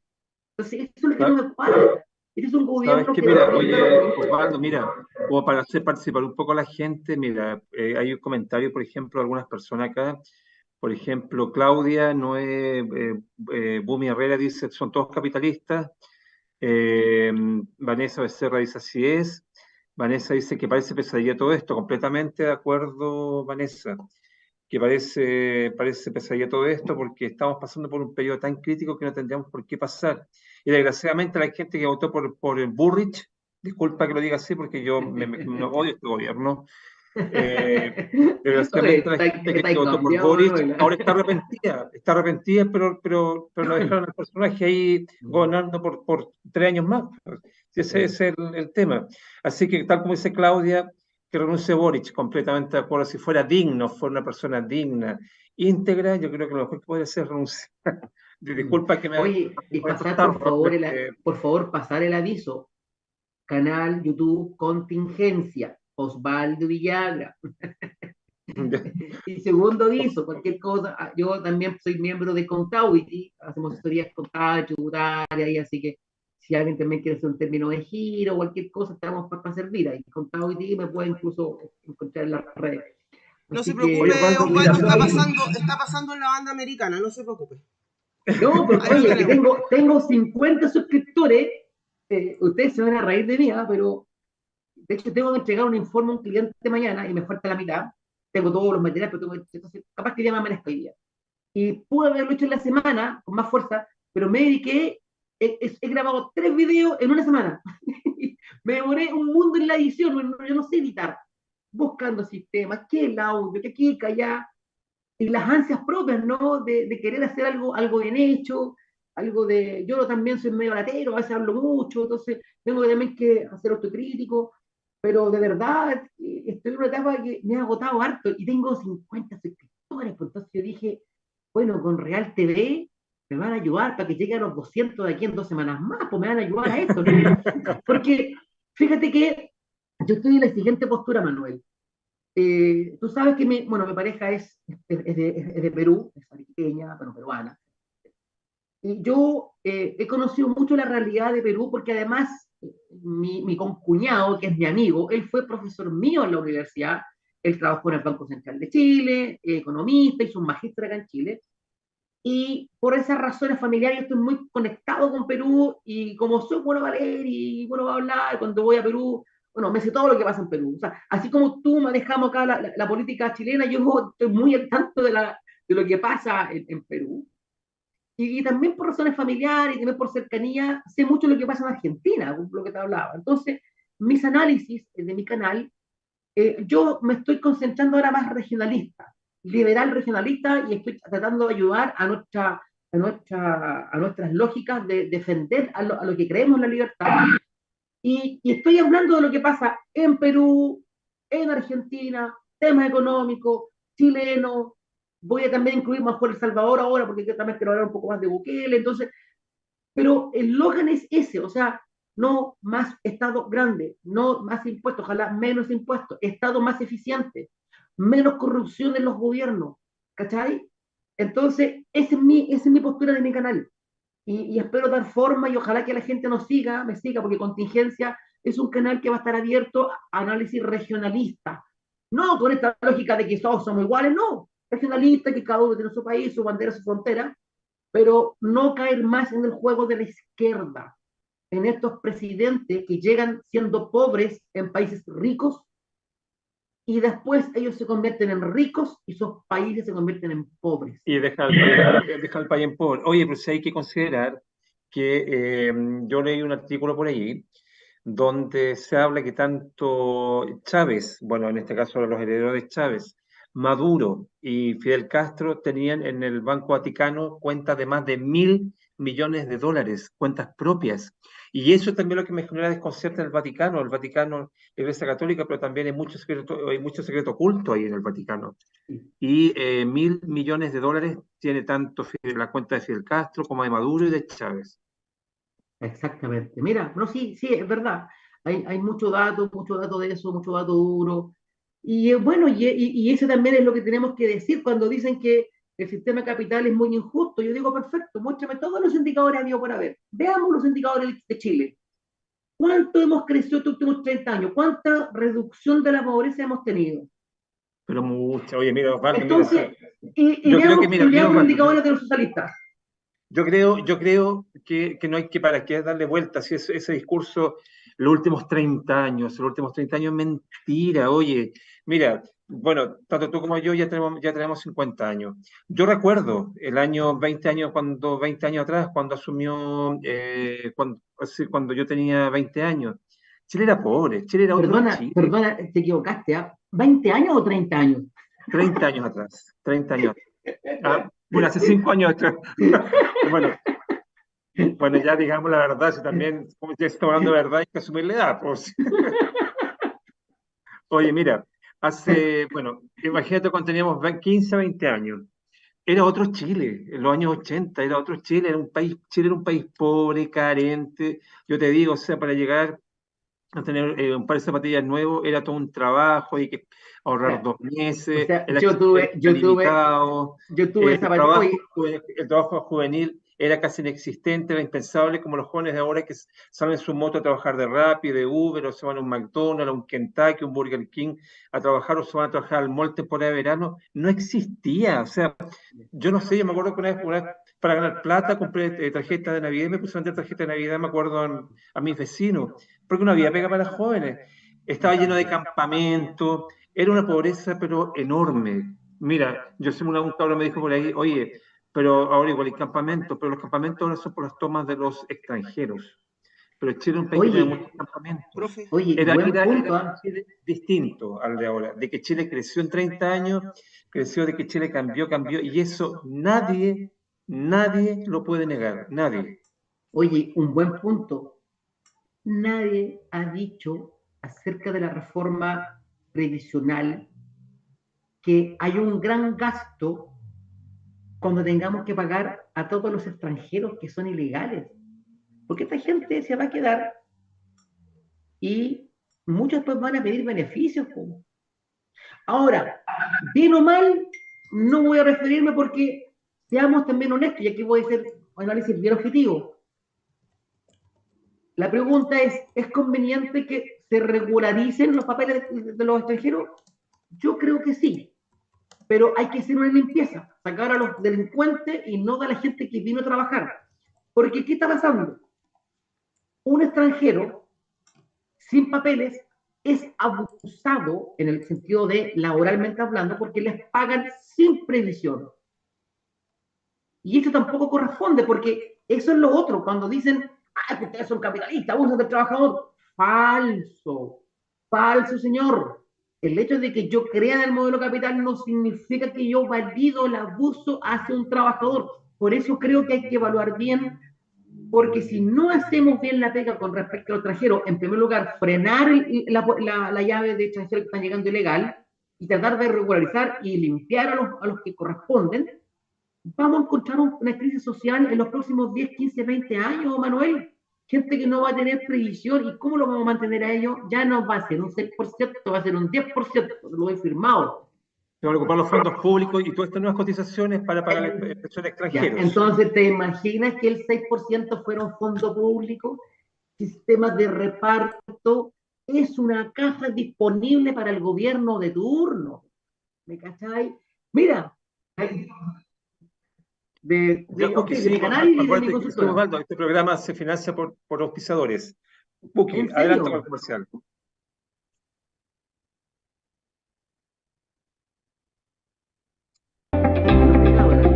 Entonces, eso es lo que no me cuadra. Este es un Sabes gobierno que, que mira, defiende los oye, derechos. Osvaldo, mira, como para hacer participar un poco a la gente, mira, hay un comentario, por ejemplo, de algunas personas acá, por ejemplo, Claudia Noé Bumi Herrera dice, son todos capitalistas, Vanessa Becerra dice, así es, Vanessa dice que parece pesadilla todo esto, completamente de acuerdo, Vanessa, que parece pesadilla todo esto porque estamos pasando por un periodo tan crítico que no tendríamos por qué pasar. Y desgraciadamente la gente que votó por el Burrich, disculpa que lo diga así porque yo no odio este gobierno, eh, Oye, desgraciadamente la gente que está votó por cambiado, Boric Manuela. ahora está arrepentida, pero no dejaron al personaje ahí gobernando por 3 años más. Sí, ese es el tema. Así que, tal como dice Claudia, que renuncie Boric, completamente de acuerdo. Si fuera digno, fuera una persona digna, íntegra, yo creo que lo mejor que podría hacer es renunciar. Disculpa que me Oye, y con estos pasar términos, por favor, pasar el aviso. Canal YouTube Contingencia, Osvaldo Villagra. Y segundo aviso, cualquier cosa, yo también soy miembro de Contauity, hacemos asesorías contables, tributarias, y así que si alguien también quiere hacer un término de giro, cualquier cosa, estamos para servir. Ahí Contauity me puede incluso encontrar en las redes. No se Así preocupe, Oye, que, Osvaldo, mira, Osvaldo, está pasando en la banda americana, no se preocupe. no, pero Ahí lo oye, que tenemos. tengo 50 suscriptores, ustedes se van a reír de mí, pero de hecho tengo que entregar un informe a un cliente mañana y me falta la mitad. Tengo todos los materiales, pero entonces, capaz que ya me amanezco hoy día. Y pude haberlo hecho en la semana con más fuerza, pero me dediqué, he grabado 3 videos en una semana. Me demoré un mundo en la edición, yo no sé editar. buscando sistemas, que el audio, que aquí, que allá, y las ansias propias, ¿no? De querer hacer algo bien hecho, algo de, yo también soy medio latero, a veces hablo mucho, entonces tengo también que hacer autocrítico, pero de verdad estoy en una etapa que me ha agotado harto y tengo 50 suscriptores, pues entonces yo dije, bueno, con Real TV me van a ayudar para que llegue a los 200 de aquí en 2 semanas más, pues me van a ayudar a esto, ¿no? Porque fíjate que yo estoy en la siguiente postura, Manuel. Tú sabes que bueno, mi pareja es de Perú, es ariqueña, bueno, peruana. Y yo he conocido mucho la realidad de Perú porque además mi concuñado, que es mi amigo, él fue profesor mío en la universidad, él trabajó en el Banco Central de Chile, economista, hizo un magíster acá en Chile, y por esas razones familiares yo estoy muy conectado con Perú y como soy bueno para leer y bueno para hablar, cuando voy a Perú, bueno, me sé todo lo que pasa en Perú. O sea, así como tú manejamos acá la política chilena, yo estoy muy al tanto de lo que pasa en Perú. Y también por razones familiares y también por cercanía, sé mucho lo que pasa en Argentina, lo que te hablaba. Entonces, mis análisis de mi canal, yo me estoy concentrando ahora más regionalista, liberal regionalista, y estoy tratando de ayudar a nuestras lógicas de defender a lo que creemos en la libertad. Y estoy hablando de lo que pasa en Perú, en Argentina, temas económicos, chilenos. Voy a también incluir más por El Salvador ahora, porque yo también quiero hablar un poco más de Bukele. Entonces, pero el Logan es ese, o sea, no más Estado grande, no más impuestos, ojalá menos impuestos, Estado más eficiente, menos corrupción en los gobiernos, ¿cachai? Entonces, esa es mi postura de mi canal. Y espero dar forma y ojalá que la gente nos siga, me siga, porque Contingencia es un canal que va a estar abierto a análisis regionalista. No con esta lógica de que todos somos iguales, no. Regionalista, que cada uno tiene su país, su bandera, su frontera, pero no caer más en el juego de la izquierda, en estos presidentes que llegan siendo pobres en países ricos y después ellos se convierten en ricos y esos países se convierten en pobres. Y deja al país en pobre. Oye, pero sí hay que considerar que yo leí un artículo por ahí donde se habla que tanto Chávez, bueno, en este caso los herederos de Chávez, Maduro y Fidel Castro tenían en el Banco Vaticano cuentas de más de 1.000 millones de dólares, cuentas propias. Y eso también es lo que me genera desconcierto en el Vaticano. El Vaticano es Iglesia Católica, pero también hay mucho secreto oculto ahí en el Vaticano. Y 1.000 millones de dólares tiene tanto la cuenta de Fidel Castro como de Maduro y de Chávez. Exactamente. Mira, no, sí, sí, es verdad. Hay mucho dato de eso, mucho dato duro. Y bueno, y eso también es lo que tenemos que decir cuando dicen que el sistema capital es muy injusto. Yo digo, perfecto, muéstrame todos los indicadores habido por haber. Veamos los indicadores de Chile. ¿Cuánto hemos crecido estos últimos 30 años? ¿Cuánta reducción de la pobreza hemos tenido? Pero mucho, oye, mira, Osvaldo, mira, sí. Entonces, y Yo creo que, veamos, y mira, veamos los Osvaldo, indicadores de los socialistas. yo creo que no hay que para qué darle vueltas si ese discurso, los últimos 30 años, mentira, oye, mira, bueno, tanto tú como yo ya tenemos 50 años. Yo recuerdo el año 20 años, 20 años atrás, cuando asumió, cuando yo tenía 20 años, Chile era pobre, Chile era otro Perdona, Chile, perdona, te equivocaste, ¿ah? ¿20 años o 30 años? 30 años atrás, 30 años. Bueno, hace 5 años atrás. Bueno, bueno, ya digamos la verdad, si también, como ya está hablando de verdad, hay que asumir la edad, pues. Oye, mira, bueno, imagínate cuando teníamos 15, 20 años. Era otro Chile, en los años 80 era otro Chile, Chile era un país pobre, carente. Yo te digo, o sea, para llegar a tener un par de zapatillas nuevos era todo un trabajo, hay que ahorrar dos O meses, sea, el acceso era limitado, yo tuve esa parte. Oye, el trabajo juvenil era casi inexistente, era impensable, como los jóvenes de ahora que salen en su moto a trabajar de Rappi, de Uber, o se van a un McDonald's, a un Kentucky, un Burger King a trabajar, o se van a trabajar al mall temporada de verano, no existía. O sea, yo no sé, yo me acuerdo que una vez para ganar plata compré tarjeta de Navidad y me puse a vender tarjeta de Navidad, me acuerdo a mis vecinos, porque no había pega para jóvenes. Estaba lleno de campamentos, era una pobreza pero enorme. Mira, yo sé, un cabrón me dijo por ahí, oye, pero ahora igual hay campamentos, pero los campamentos ahora son por las tomas de los extranjeros. pero Chile es un país que tiene Oye, muchos campamentos. Profe, oye, Era, buen era, punto, era un ¿ah? Chile distinto al de ahora, de que Chile creció en 30 años, creció de que Chile cambió, y eso nadie lo puede negar, nadie. Oye, un buen punto. Nadie ha dicho acerca de la reforma previsional que hay un gran gasto cuando tengamos que pagar a todos los extranjeros que son ilegales. Porque esta gente se va a quedar y muchos pues van a pedir beneficios. Po. Ahora, bien o mal, no voy a referirme porque seamos también honestos, y aquí voy a hacer un análisis bien objetivo. La pregunta ¿es conveniente que se regularicen los papeles de los extranjeros? Yo creo que sí, pero hay que hacer una limpieza, sacar a los delincuentes y no a la gente que vino a trabajar. Porque ¿qué está pasando? Un extranjero sin papeles es abusado en el sentido de laboralmente hablando porque les pagan sin previsión. Y esto tampoco corresponde porque eso es lo otro, cuando dicen, ah, que ustedes son capitalistas, abusan del trabajador. Falso, falso, señor. El hecho de que yo crea en el modelo capital no significa que yo valido el abuso hacia un trabajador. Por eso creo que hay que evaluar bien, porque si no hacemos bien la pega con respecto al extranjero, en primer lugar, frenar la llave de extranjeros que están llegando ilegal y tratar de regularizar y limpiar a los que corresponden, vamos a encontrar una crisis social en los próximos 10, 15, 20 años, Manuel. Gente que no va a tener previsión. ¿Y cómo lo vamos a mantener a ellos? Ya no va a ser un 6%, va a ser un 10%, lo he firmado. Se van a ocupar los fondos públicos y todas estas nuevas cotizaciones para pagar a Eh, inspectores ya. extranjeros. Entonces, ¿te imaginas que el 6% fuera un fondo público? Sistemas de reparto, es una caja disponible para el gobierno de turno. ¿Me cacháis? Mira, Ya, Puki, okay, de sí, mi canal y de mi acuérdate que sí, consultora. Osvaldo, este programa se financia por auspiciadores. Puki, ¿En adelante con el serio? comercial. Los pescadores.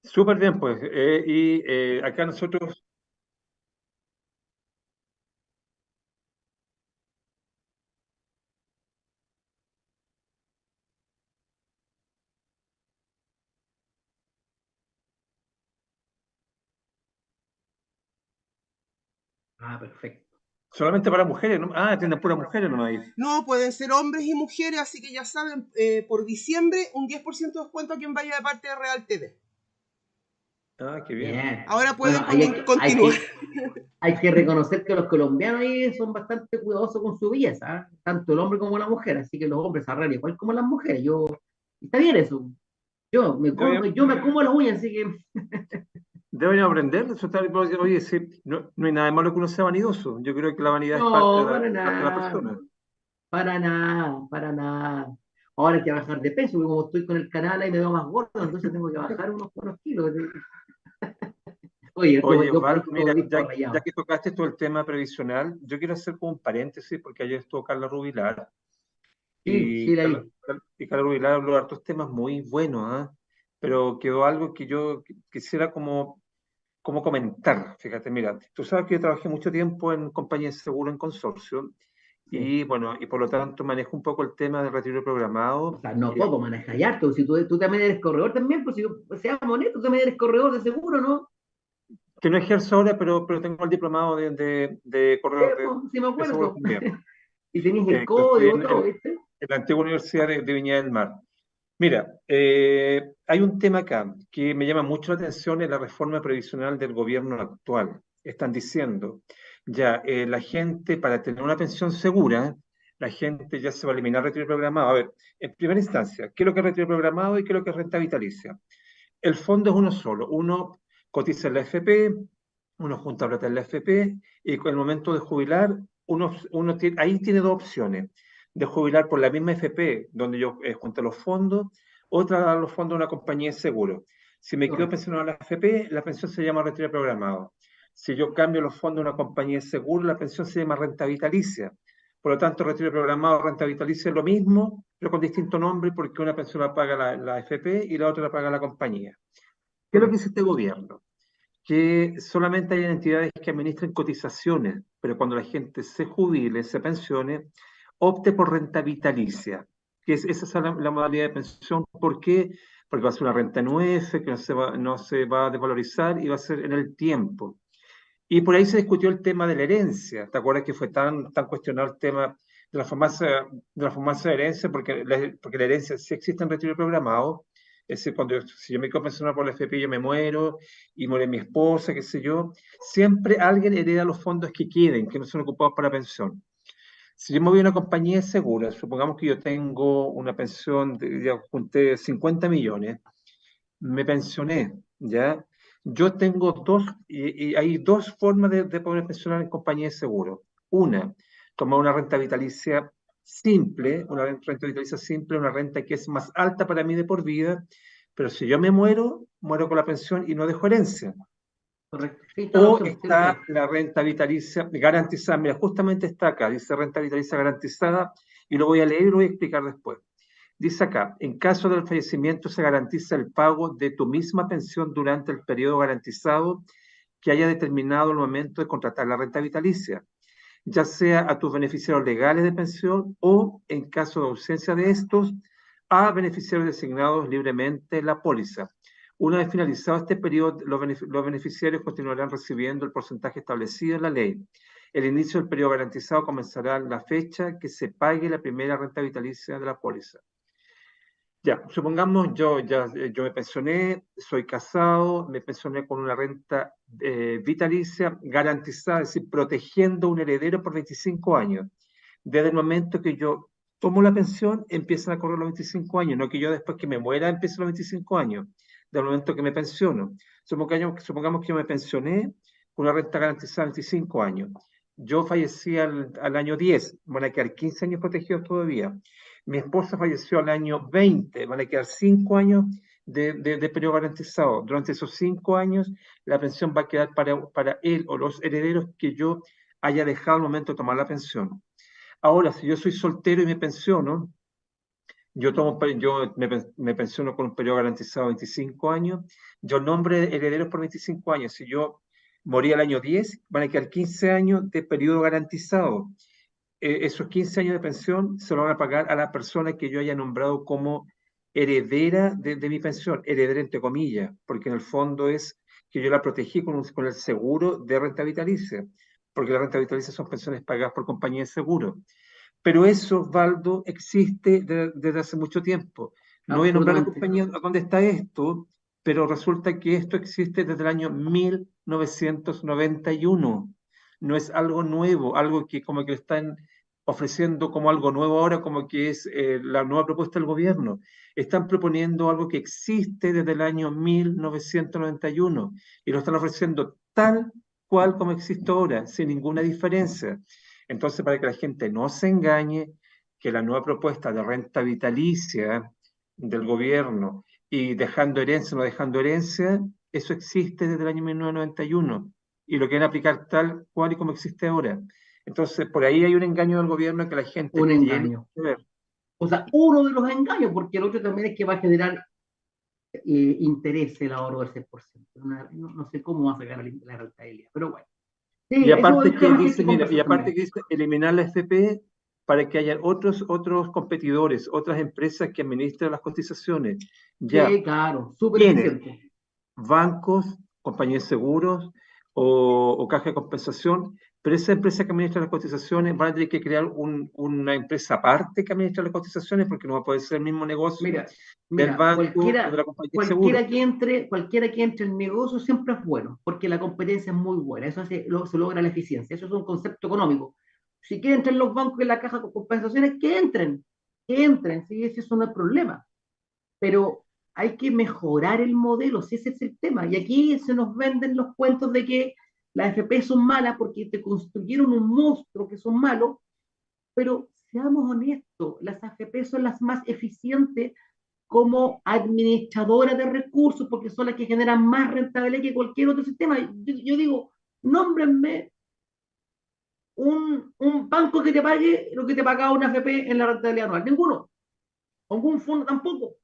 Súper bien, pues. Acá nosotros, Ah, perfecto. solamente para mujeres, ¿no? Ah, tienen puras mujeres nomás ahí. no, pueden ser hombres y mujeres, así que ya saben, por diciembre un 10% de descuento a quien vaya de parte de Real TV. Ah, qué bien. Bien. Ahora Bueno, pueden ahí continuar. hay que reconocer que los colombianos ahí son bastante cuidadosos con su belleza, ¿eh? Tanto el hombre como la mujer, así que los hombres arreglan igual como las mujeres. Está bien eso. Deberían, Yo me como las uñas, así que deberían aprender de eso. Oye, sí, no, no hay nada de malo que uno sea vanidoso. Yo creo que la vanidad es parte no, de la persona. para nada, para nada. Ahora hay que bajar de peso, porque como estoy con el canal ahí me veo más gordo, entonces tengo que bajar unos buenos kilos. Oye, Oye, yo Osvaldo, parezco mira, disco ya rayado. que tocaste todo el tema previsional, yo quiero hacer como un paréntesis porque ayer estuvo Carla Rubilar Sí, sí, y la Carla, vi. y Carla Rubilar habló de hartos temas muy buenos, ¿ah? Pero quedó algo que yo quisiera como comentar. Fíjate, mira, tú sabes que yo trabajé mucho tiempo en compañía de seguro en consorcio Sí. y bueno, y por lo tanto manejo un poco el tema del retiro O programado. sea, no todo maneja harto. Si tú también eres corredor también, pues si seamos honestos, tú también eres corredor de seguro, ¿no? Que no ejerzo ahora, pero tengo el diplomado de corredor Pues, sí me de seguros acuerdo. también. Y tenías el Lo estudié código, todo, ¿viste? en la antigua Universidad de Viña del Mar. Mira, hay un tema acá que me llama mucho la atención en la reforma previsional del gobierno actual. Están diciendo Ya, la gente, para tener una pensión segura, la gente ya se va a eliminar retiro programado. A ver, en primera instancia, ¿qué es lo que es retiro programado y qué es lo que es renta vitalicia? El fondo es uno solo. Uno cotiza en la FP, uno junta plata en la FP, y con el momento de jubilar, ahí tiene dos opciones. De jubilar por la misma FP, donde yo junto los fondos, o trasladar los fondos a una compañía de seguro. Si me quedo Correcto. pensionado en la FP, la pensión se llama retiro programado. Si yo cambio los fondos a una compañía de seguro, la pensión se llama renta vitalicia. Por lo tanto, retiro programado, renta vitalicia es lo mismo, pero con distinto nombre, porque una pensión la paga la FP y la otra la paga la compañía. ¿Qué es lo que Correcto. dice este gobierno? Que solamente hay entidades que administren cotizaciones, pero cuando la gente se jubile, se pensione, opte por renta vitalicia, esa es la modalidad de pensión. ¿Por qué? Porque va a ser una renta en UF, que no se va a desvalorizar y va a ser en el tiempo. Y por ahí se discutió el tema de la herencia. ¿Te acuerdas que fue tan cuestionado el tema de la famosa herencia? Porque la herencia sí existe en retiro programado. Es decir, si yo me quedo pensionado por la FP, yo me muero y muere mi esposa, qué sé yo, siempre alguien hereda los fondos que queden, que no son ocupados para pensión. Si yo me voy a una compañía de seguros, supongamos que yo tengo una pensión, ya junté 50 millones, me pensioné, ¿ya? Yo tengo y hay dos formas de poder pensionar en compañía de seguro. Una, tomar una renta vitalicia simple, una renta que es más alta para mí de por vida, pero si yo me muero, muero con la pensión y no dejo herencia. Correcto. Sí, está la O opción. Sí, lo está sé. la renta vitalicia garantizada. Mira, justamente está acá, dice renta vitalicia garantizada, y lo voy a leer y lo voy a explicar después. Dice acá, en caso del fallecimiento se garantiza el pago de tu misma pensión durante el periodo garantizado que haya determinado el momento de contratar la renta vitalicia, ya sea a tus beneficiarios legales de pensión o, en caso de ausencia de estos, a beneficiarios designados libremente en la póliza. Una vez finalizado este periodo, los beneficiarios continuarán recibiendo el porcentaje establecido en la ley. El inicio del periodo garantizado comenzará en la fecha que se pague la primera renta vitalicia de la póliza. Ya, supongamos yo me pensioné, soy casado, me pensioné con una renta vitalicia garantizada, es decir, protegiendo a un heredero por 25 años. Desde el momento que yo tomo la pensión, empiezan a correr los 25 años, no que yo después que me muera empiece los 25 años, del momento que me pensiono. Supongamos que yo me pensioné con una renta garantizada 25 años. Yo fallecí al año 10, van a quedar 15 años protegidos todavía. Mi esposa falleció al año 20, van a quedar 5 años de periodo garantizado. Durante esos 5 años, la pensión va a quedar para él o los herederos que yo haya dejado al momento de tomar la pensión. Ahora, si yo soy soltero y me pensiono, yo me pensiono con un periodo garantizado de 25 años, yo nombre herederos por 25 años. Si yo morí al año 10, van a quedar 15 años de periodo garantizado. Esos 15 años de pensión se lo van a pagar a la persona que yo haya nombrado como heredera de mi pensión, heredera entre comillas, porque en el fondo es que yo la protegí con el seguro de renta vitalicia, porque la renta vitalicia son pensiones pagadas por compañía de seguro. Pero eso, Osvaldo, existe desde hace mucho tiempo. No voy a nombrar la Absolutamente. compañía donde está esto, pero resulta que esto existe desde el año 1991. No es algo nuevo, algo que como que lo están ofreciendo como algo nuevo ahora, como que es la nueva propuesta del gobierno. Están proponiendo algo que existe desde el año 1991 y lo están ofreciendo tal cual como existe ahora, sin ninguna diferencia. Entonces, para que la gente no se engañe, que la nueva propuesta de renta vitalicia del gobierno y dejando herencia o no dejando herencia, eso existe desde el año 1991 y lo quieren aplicar tal cual y como existe ahora. Entonces, por ahí hay un engaño del gobierno que la gente Un tiene engaño. que ver. O sea, uno de los engaños, porque el otro también es que va a generar interés el ahorro del 6%. No, no sé cómo va a sacar la rentabilidad, pero bueno. Y Sí, eso aparte es que tema que hay dice, que mira, y conversar aparte también. que dice eliminar la FP para que haya otros competidores, otras empresas que administren las cotizaciones. Ya, Sí, claro, súper ¿quiénes? eficiente. Bancos, compañías de seguros o caja de compensación, pero esa empresa que administra las cotizaciones van a tener que crear una empresa aparte que administra las cotizaciones, porque no va a poder ser el mismo negocio Mira, del mira, banco o de la compañía de seguro. cualquiera que entre en negocio siempre es bueno, porque la competencia es muy buena, eso se logra la eficiencia, eso es un concepto económico. Si quieren entrar los bancos en la caja con compensaciones, que entren, sí, ese eso no es problema, pero hay que mejorar el modelo, si ese es el tema. Y aquí se nos venden los cuentos de que las FP son malas porque te construyeron un monstruo que son malos, pero seamos honestos, las AFP son las más eficientes como administradora de recursos, porque son las que generan más rentabilidad que cualquier otro sistema. Yo digo, nómbrenme un banco que te pague lo que te pagaba una AFP en la rentabilidad anual. Ninguno. Ningún fondo tampoco.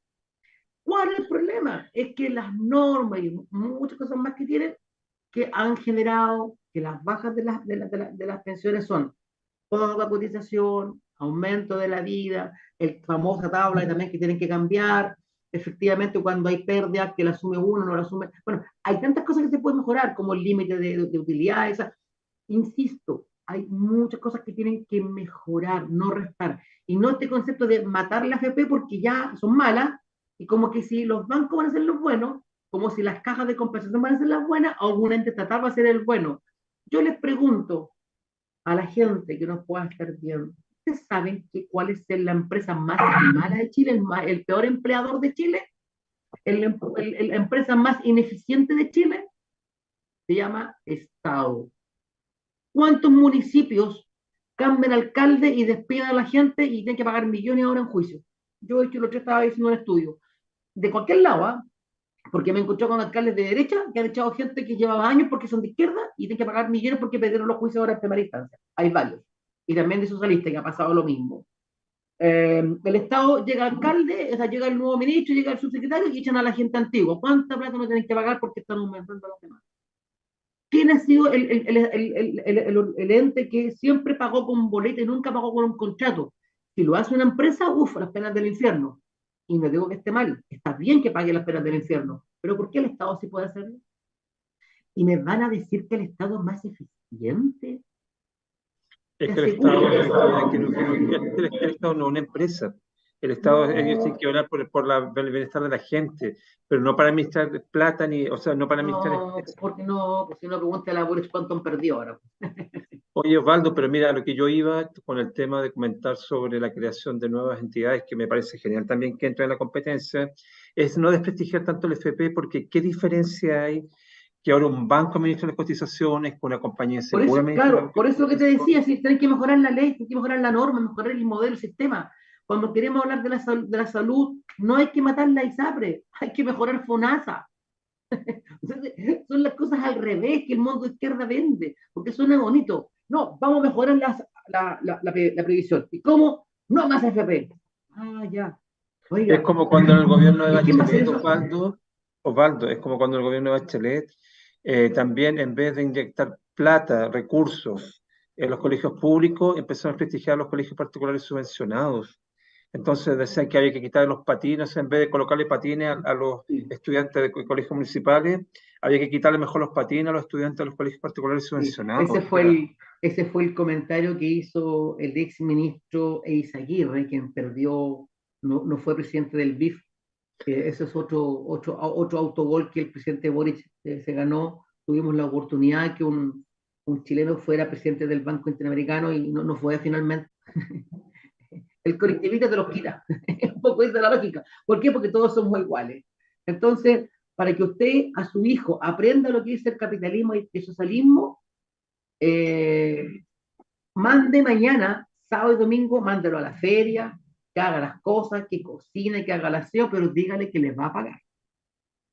¿Cuál es el problema? Es que las normas y muchas cosas más que tienen, que han generado que las bajas de las pensiones son poca cotización, aumento de la vida, el famosa tabla también que tienen que cambiar, efectivamente cuando hay pérdidas que la asume uno, no la asume. Bueno, hay tantas cosas que se pueden mejorar, como el límite de utilidad, esa. Insisto, hay muchas cosas que tienen que mejorar, no restar. Y no este concepto de matar la FP porque ya son malas, y como que si los bancos van a ser los buenos, como si las cajas de compensación van a ser las buenas, o algún ente estatal va a ser el bueno. Yo les pregunto, a la gente que nos pueda estar viendo, ¿ustedes saben cuál es la empresa más mala de Chile, el peor empleador de Chile, la empresa más ineficiente de Chile? Se llama Estado. ¿Cuántos municipios cambian alcalde y despiden a la gente y tienen que pagar millones ahora en juicio? Yo, el otro estaba haciendo un estudio de cualquier lado, ¿eh? Porque me encontré con alcaldes de derecha que han echado gente que llevaba años porque son de izquierda y tienen que pagar millones porque perdieron los juicios ahora en primera instancia. Hay varios. Y también de socialistas que ha pasado lo mismo. El Estado llega al alcalde, o sea, llega el nuevo ministro, llega el subsecretario y echan a la gente antigua. ¿Cuánta plata no tienen que pagar porque están aumentando los demás? ¿Quién ha sido el ente que siempre pagó con boleta y nunca pagó con un contrato? Si lo hace una empresa, uff, las penas del infierno. Y no digo que esté mal, está bien que pague las penas del infierno, pero ¿por qué el Estado sí puede hacerlo? Y me van a decir que el Estado es más eficiente. Es Te que el aseguro Estado, que el Estado no es una empresa. El Estado, ellos tienen no, que velar por el bienestar de la gente, pero no para administrar plata, ni, o sea, no para administrar no, empresas. porque no, pues si uno pregunta a la Boris cuánto han perdido ahora. Oye, Osvaldo, pero mira, lo que yo iba con el tema de comentar sobre la creación de nuevas entidades, que me parece genial también que entren en la competencia, es no desprestigiar tanto el FP, porque ¿qué diferencia hay que ahora un banco administre las cotizaciones, que una compañía de Por seguro eso, administre las claro, por eso lo que te decía, cotizaciones? si tienen que mejorar la ley, tienen que mejorar la norma, mejorar el modelo, el sistema. Cuando queremos hablar de la salud, no hay que matar la ISAPRE, hay que mejorar FONASA. Son las cosas al revés que el mundo izquierda vende, porque suena bonito. No, vamos a mejorar la previsión. ¿Y cómo? No más FP. Ah, ya. Es Oiga, como cuando en el gobierno de ¿y quién va a hacer Bachelet, eso? Osvaldo, es como cuando en el gobierno de Bachelet también en vez de inyectar plata, recursos en los colegios públicos, empezaron a prestigiar los colegios particulares subvencionados. Entonces decían que había que quitar los patines, en vez de colocarle patines a los Sí, estudiantes de colegios municipales, había que quitarle mejor los patines a los estudiantes de los colegios particulares sí. subvencionados. Que Ese fue el comentario que hizo el ex ministro Eizaguirre, quien perdió, no fue presidente del BIF. Ese es otro autogol que el presidente Boric se ganó. Tuvimos la oportunidad de que un chileno fuera presidente del Banco Interamericano y no fue finalmente. El colectivista te los quita. Un poco esa es la lógica. ¿Por qué? Porque todos somos iguales. Entonces, para que usted a su hijo aprenda lo que es el capitalismo y el socialismo, eh, mande mañana, sábado y domingo, mándelo a la feria, que haga las cosas, que cocine, que haga el aseo, pero dígale que les va a pagar.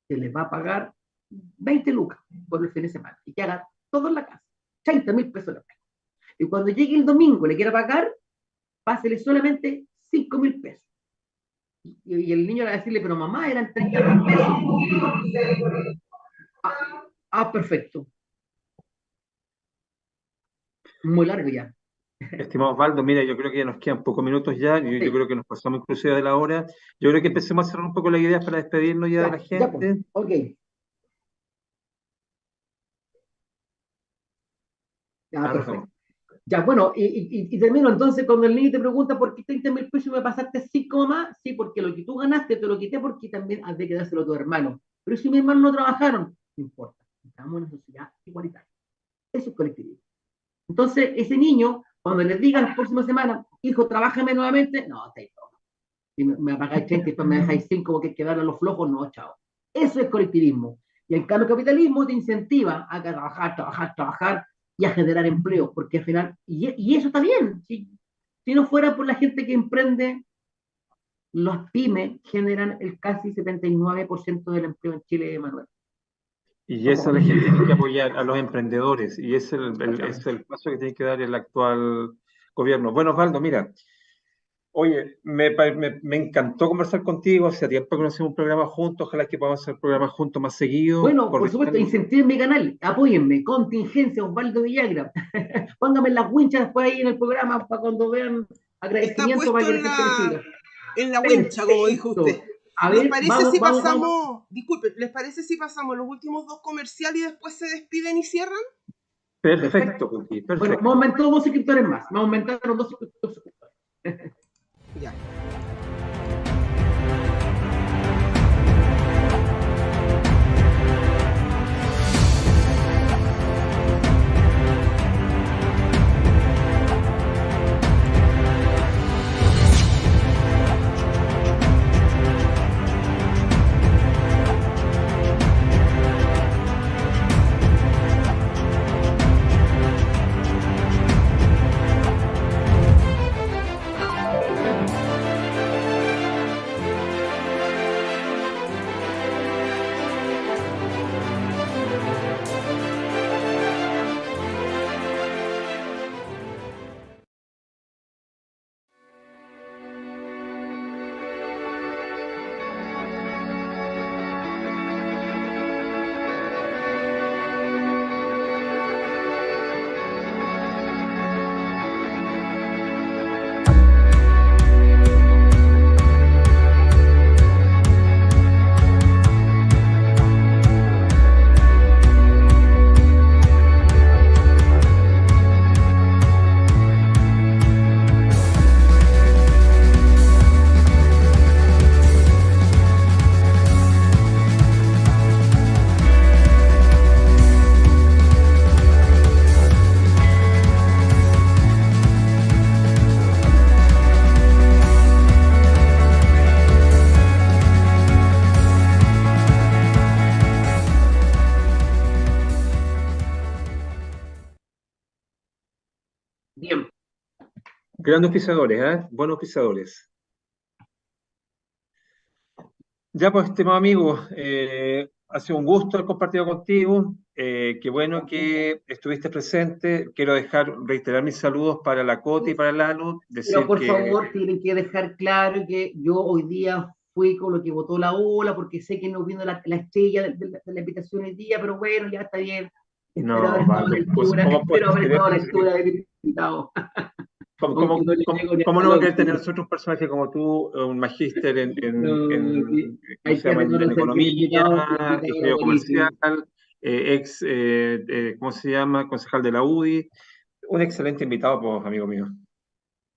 Que les va a pagar 20 lucas por el fin de semana y que haga todo en la casa. 30.000 pesos la casa. Y cuando llegue el domingo y le quiera pagar, pásele solamente 5.000 pesos. Y el niño le va a decirle, pero mamá, eran 30.000 pesos. Perfecto. Muy largo ya. estimado Osvaldo, mira, yo creo que ya nos quedan pocos minutos ya, yo Sí, creo que nos pasamos inclusive de la hora. Yo creo que empecemos a cerrar un poco las ideas para despedirnos ya de la ya pues. gente. Ok. Ya, Harto. perfecto. Ya, bueno, y termino entonces cuando el niño te pregunta por qué 30.000 pesos me pasaste 5 más, sí, porque lo que tú ganaste te lo quité porque también has de quedárselo a tu hermano. Pero si mis hermanos no trabajaron, no importa, estamos en una sociedad igualitaria. Eso es colectivismo. Entonces, ese niño, cuando les diga la próxima semana, hijo, trabájame nuevamente, no, te tomo. Si me pagáis 30 y después me dejáis 5 porque hay que darle a los flojos, no, chao. Eso es colectivismo. Y en cambio, el capitalismo te incentiva a trabajar, trabajar, trabajar y a generar empleo, porque al final, y eso está bien. Si no fuera por la gente que emprende, los pymes generan el casi 79% del empleo en Chile, Manuel. Y Somos esa es la colectivos. gente que tiene que apoyar a los emprendedores, y ese es Exactamente. el paso que tiene que dar el actual gobierno. Bueno, Osvaldo, mira, oye, me encantó conversar contigo, hace tiempo que no hacemos un programa juntos, ojalá que podamos hacer programas juntos más seguido, Bueno, por supuesto, coordinar. incentiven mi canal, apóyenme, Contingencia Osvaldo Villagra. Pónganme las winchas después ahí en el programa para cuando vean Está agradecimiento para puesto que la gente me siga. en la wincha, como dijo usted. Perfecto. A ¿Les ver, parece vamos, si vamos, vamos. pasamos, disculpe, ¿les parece si pasamos los últimos dos comerciales y después se despiden y cierran? Perfecto, Perfecto. Cookie, Bueno, me perfecto. aumentó 2 suscriptores más. Me aumentaron 2 suscriptores. Ya. Bien. Grandes pisadores, ¿eh? Buenos pisadores. Ya pues, estimado amigo, ha sido un gusto haber compartido contigo. Qué bueno que estuviste presente. Quiero reiterar mis saludos para la Coti y para Lalo. Pero Decir por que favor, tienen que dejar claro que yo hoy día fui con lo que votó la ola, porque sé que no vino la estrella de la invitación hoy día, pero bueno, ya está bien. Espero haber no, estado a la Valdo, pues, altura, ¿cómo espero puedes haber creer? estado a la altura de mi invitado, ¿Cómo, aunque cómo, no le cómo- llego ni cómo hasta no va a los querer tener pies. nosotros un personaje como tú, un magíster Sí, ¿cómo hay se que llama? En reconocer que economía, el invitado era ingeniero comercial, buenísimo. ¿cómo se llama? Concejal de la UDI. Un excelente invitado, pues, amigo mío.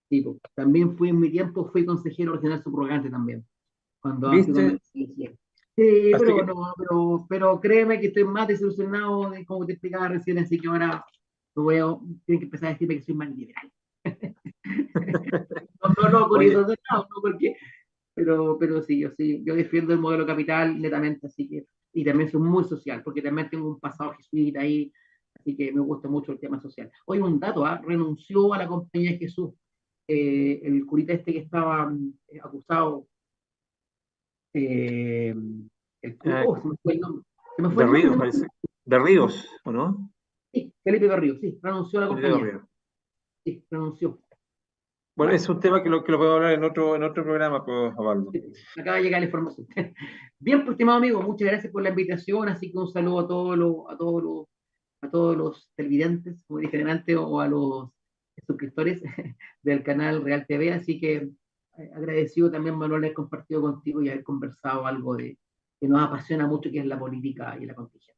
Tipo, también fui en mi tiempo, fui consejero regional subrogante también, cuando me ¿Viste? elegí. Sí, Así pero que, no, pero créeme que estoy más desilusionado de como te explicaba recién, así que ahora tienen que empezar a decirme que soy más liberal. No, con oye, eso de no, no, porque, pero sí, yo defiendo el modelo capital netamente, así que, y también soy muy social, porque también tengo un pasado jesuita ahí, así que me gusta mucho el tema social. Hoy un dato, renunció a la Compañía de Jesús, el curita este que estaba acusado, eh, eh, se me fue el nombre, se me fue de el nombre, Ríos, parece. De Ríos, ¿o no? sí, Felipe Berrío, sí, renunció a la Felipe de compañía, Ríos. sí, renunció. Bueno, Bueno, es un tema que lo podemos hablar en otro programa, pues, Osvaldo. me acaba de llegar la información. Bien, pues, estimado amigo, muchas gracias por la invitación, así que un saludo a todos los televidentes, como dije antes, o a los suscriptores del canal Real TV, así que agradecido también, Manuel, haber compartido contigo y haber conversado algo que nos apasiona mucho, que es la política y la contingencia.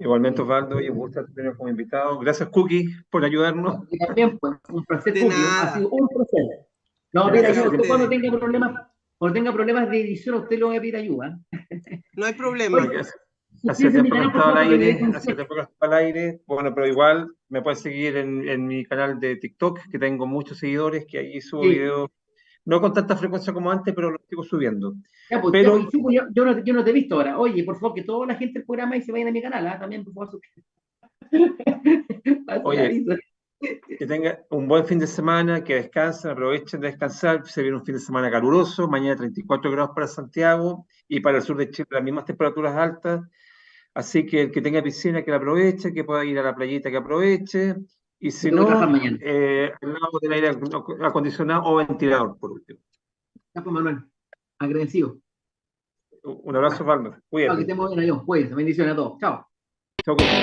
Igualmente, Osvaldo, y un gusto tenerlo como invitado. Gracias, Cookie, por ayudarnos. Y también, pues, un placer, De Cookie, ha nada. sido un placer. No, mira, Gracias a usted ustedes. cuando tenga problemas de edición, usted lo va a pedir ayuda. No hay problema. Oye, Hace suscríbase a mi tiempo que no canal, por estaba al favor, para que me dé aire, hace consejos. tiempo que no estaba al aire. Bueno, pero igual me puedes seguir en mi canal de TikTok, que tengo muchos seguidores, que ahí subo Sí. videos, no con tanta frecuencia como antes, pero los sigo subiendo. Ya, Pero, pues, sí, pues, yo no te he visto ahora. Oye, por favor, que toda la gente del programa y se vayan a mi canal, ¿ah? También, por favor, paso el oye, aviso. que tengan un buen fin de semana, que descansen, aprovechen de descansar. Se viene un fin de semana caluroso, mañana 34 grados para Santiago y para el sur de Chile las mismas temperaturas altas. Así que el que tenga piscina que la aproveche, que pueda ir a la playita que aproveche. Y Me si tengo que trabajar no, mañana. al lado del aire acondicionado o ventilador, por último. Ya, pues, Manuel, agradecido. Un abrazo, Bueno, Osvaldo. chao, que Cuídate. estemos bien, adiós. Pues, bendiciones a todos. Chao. Chao, Cookie.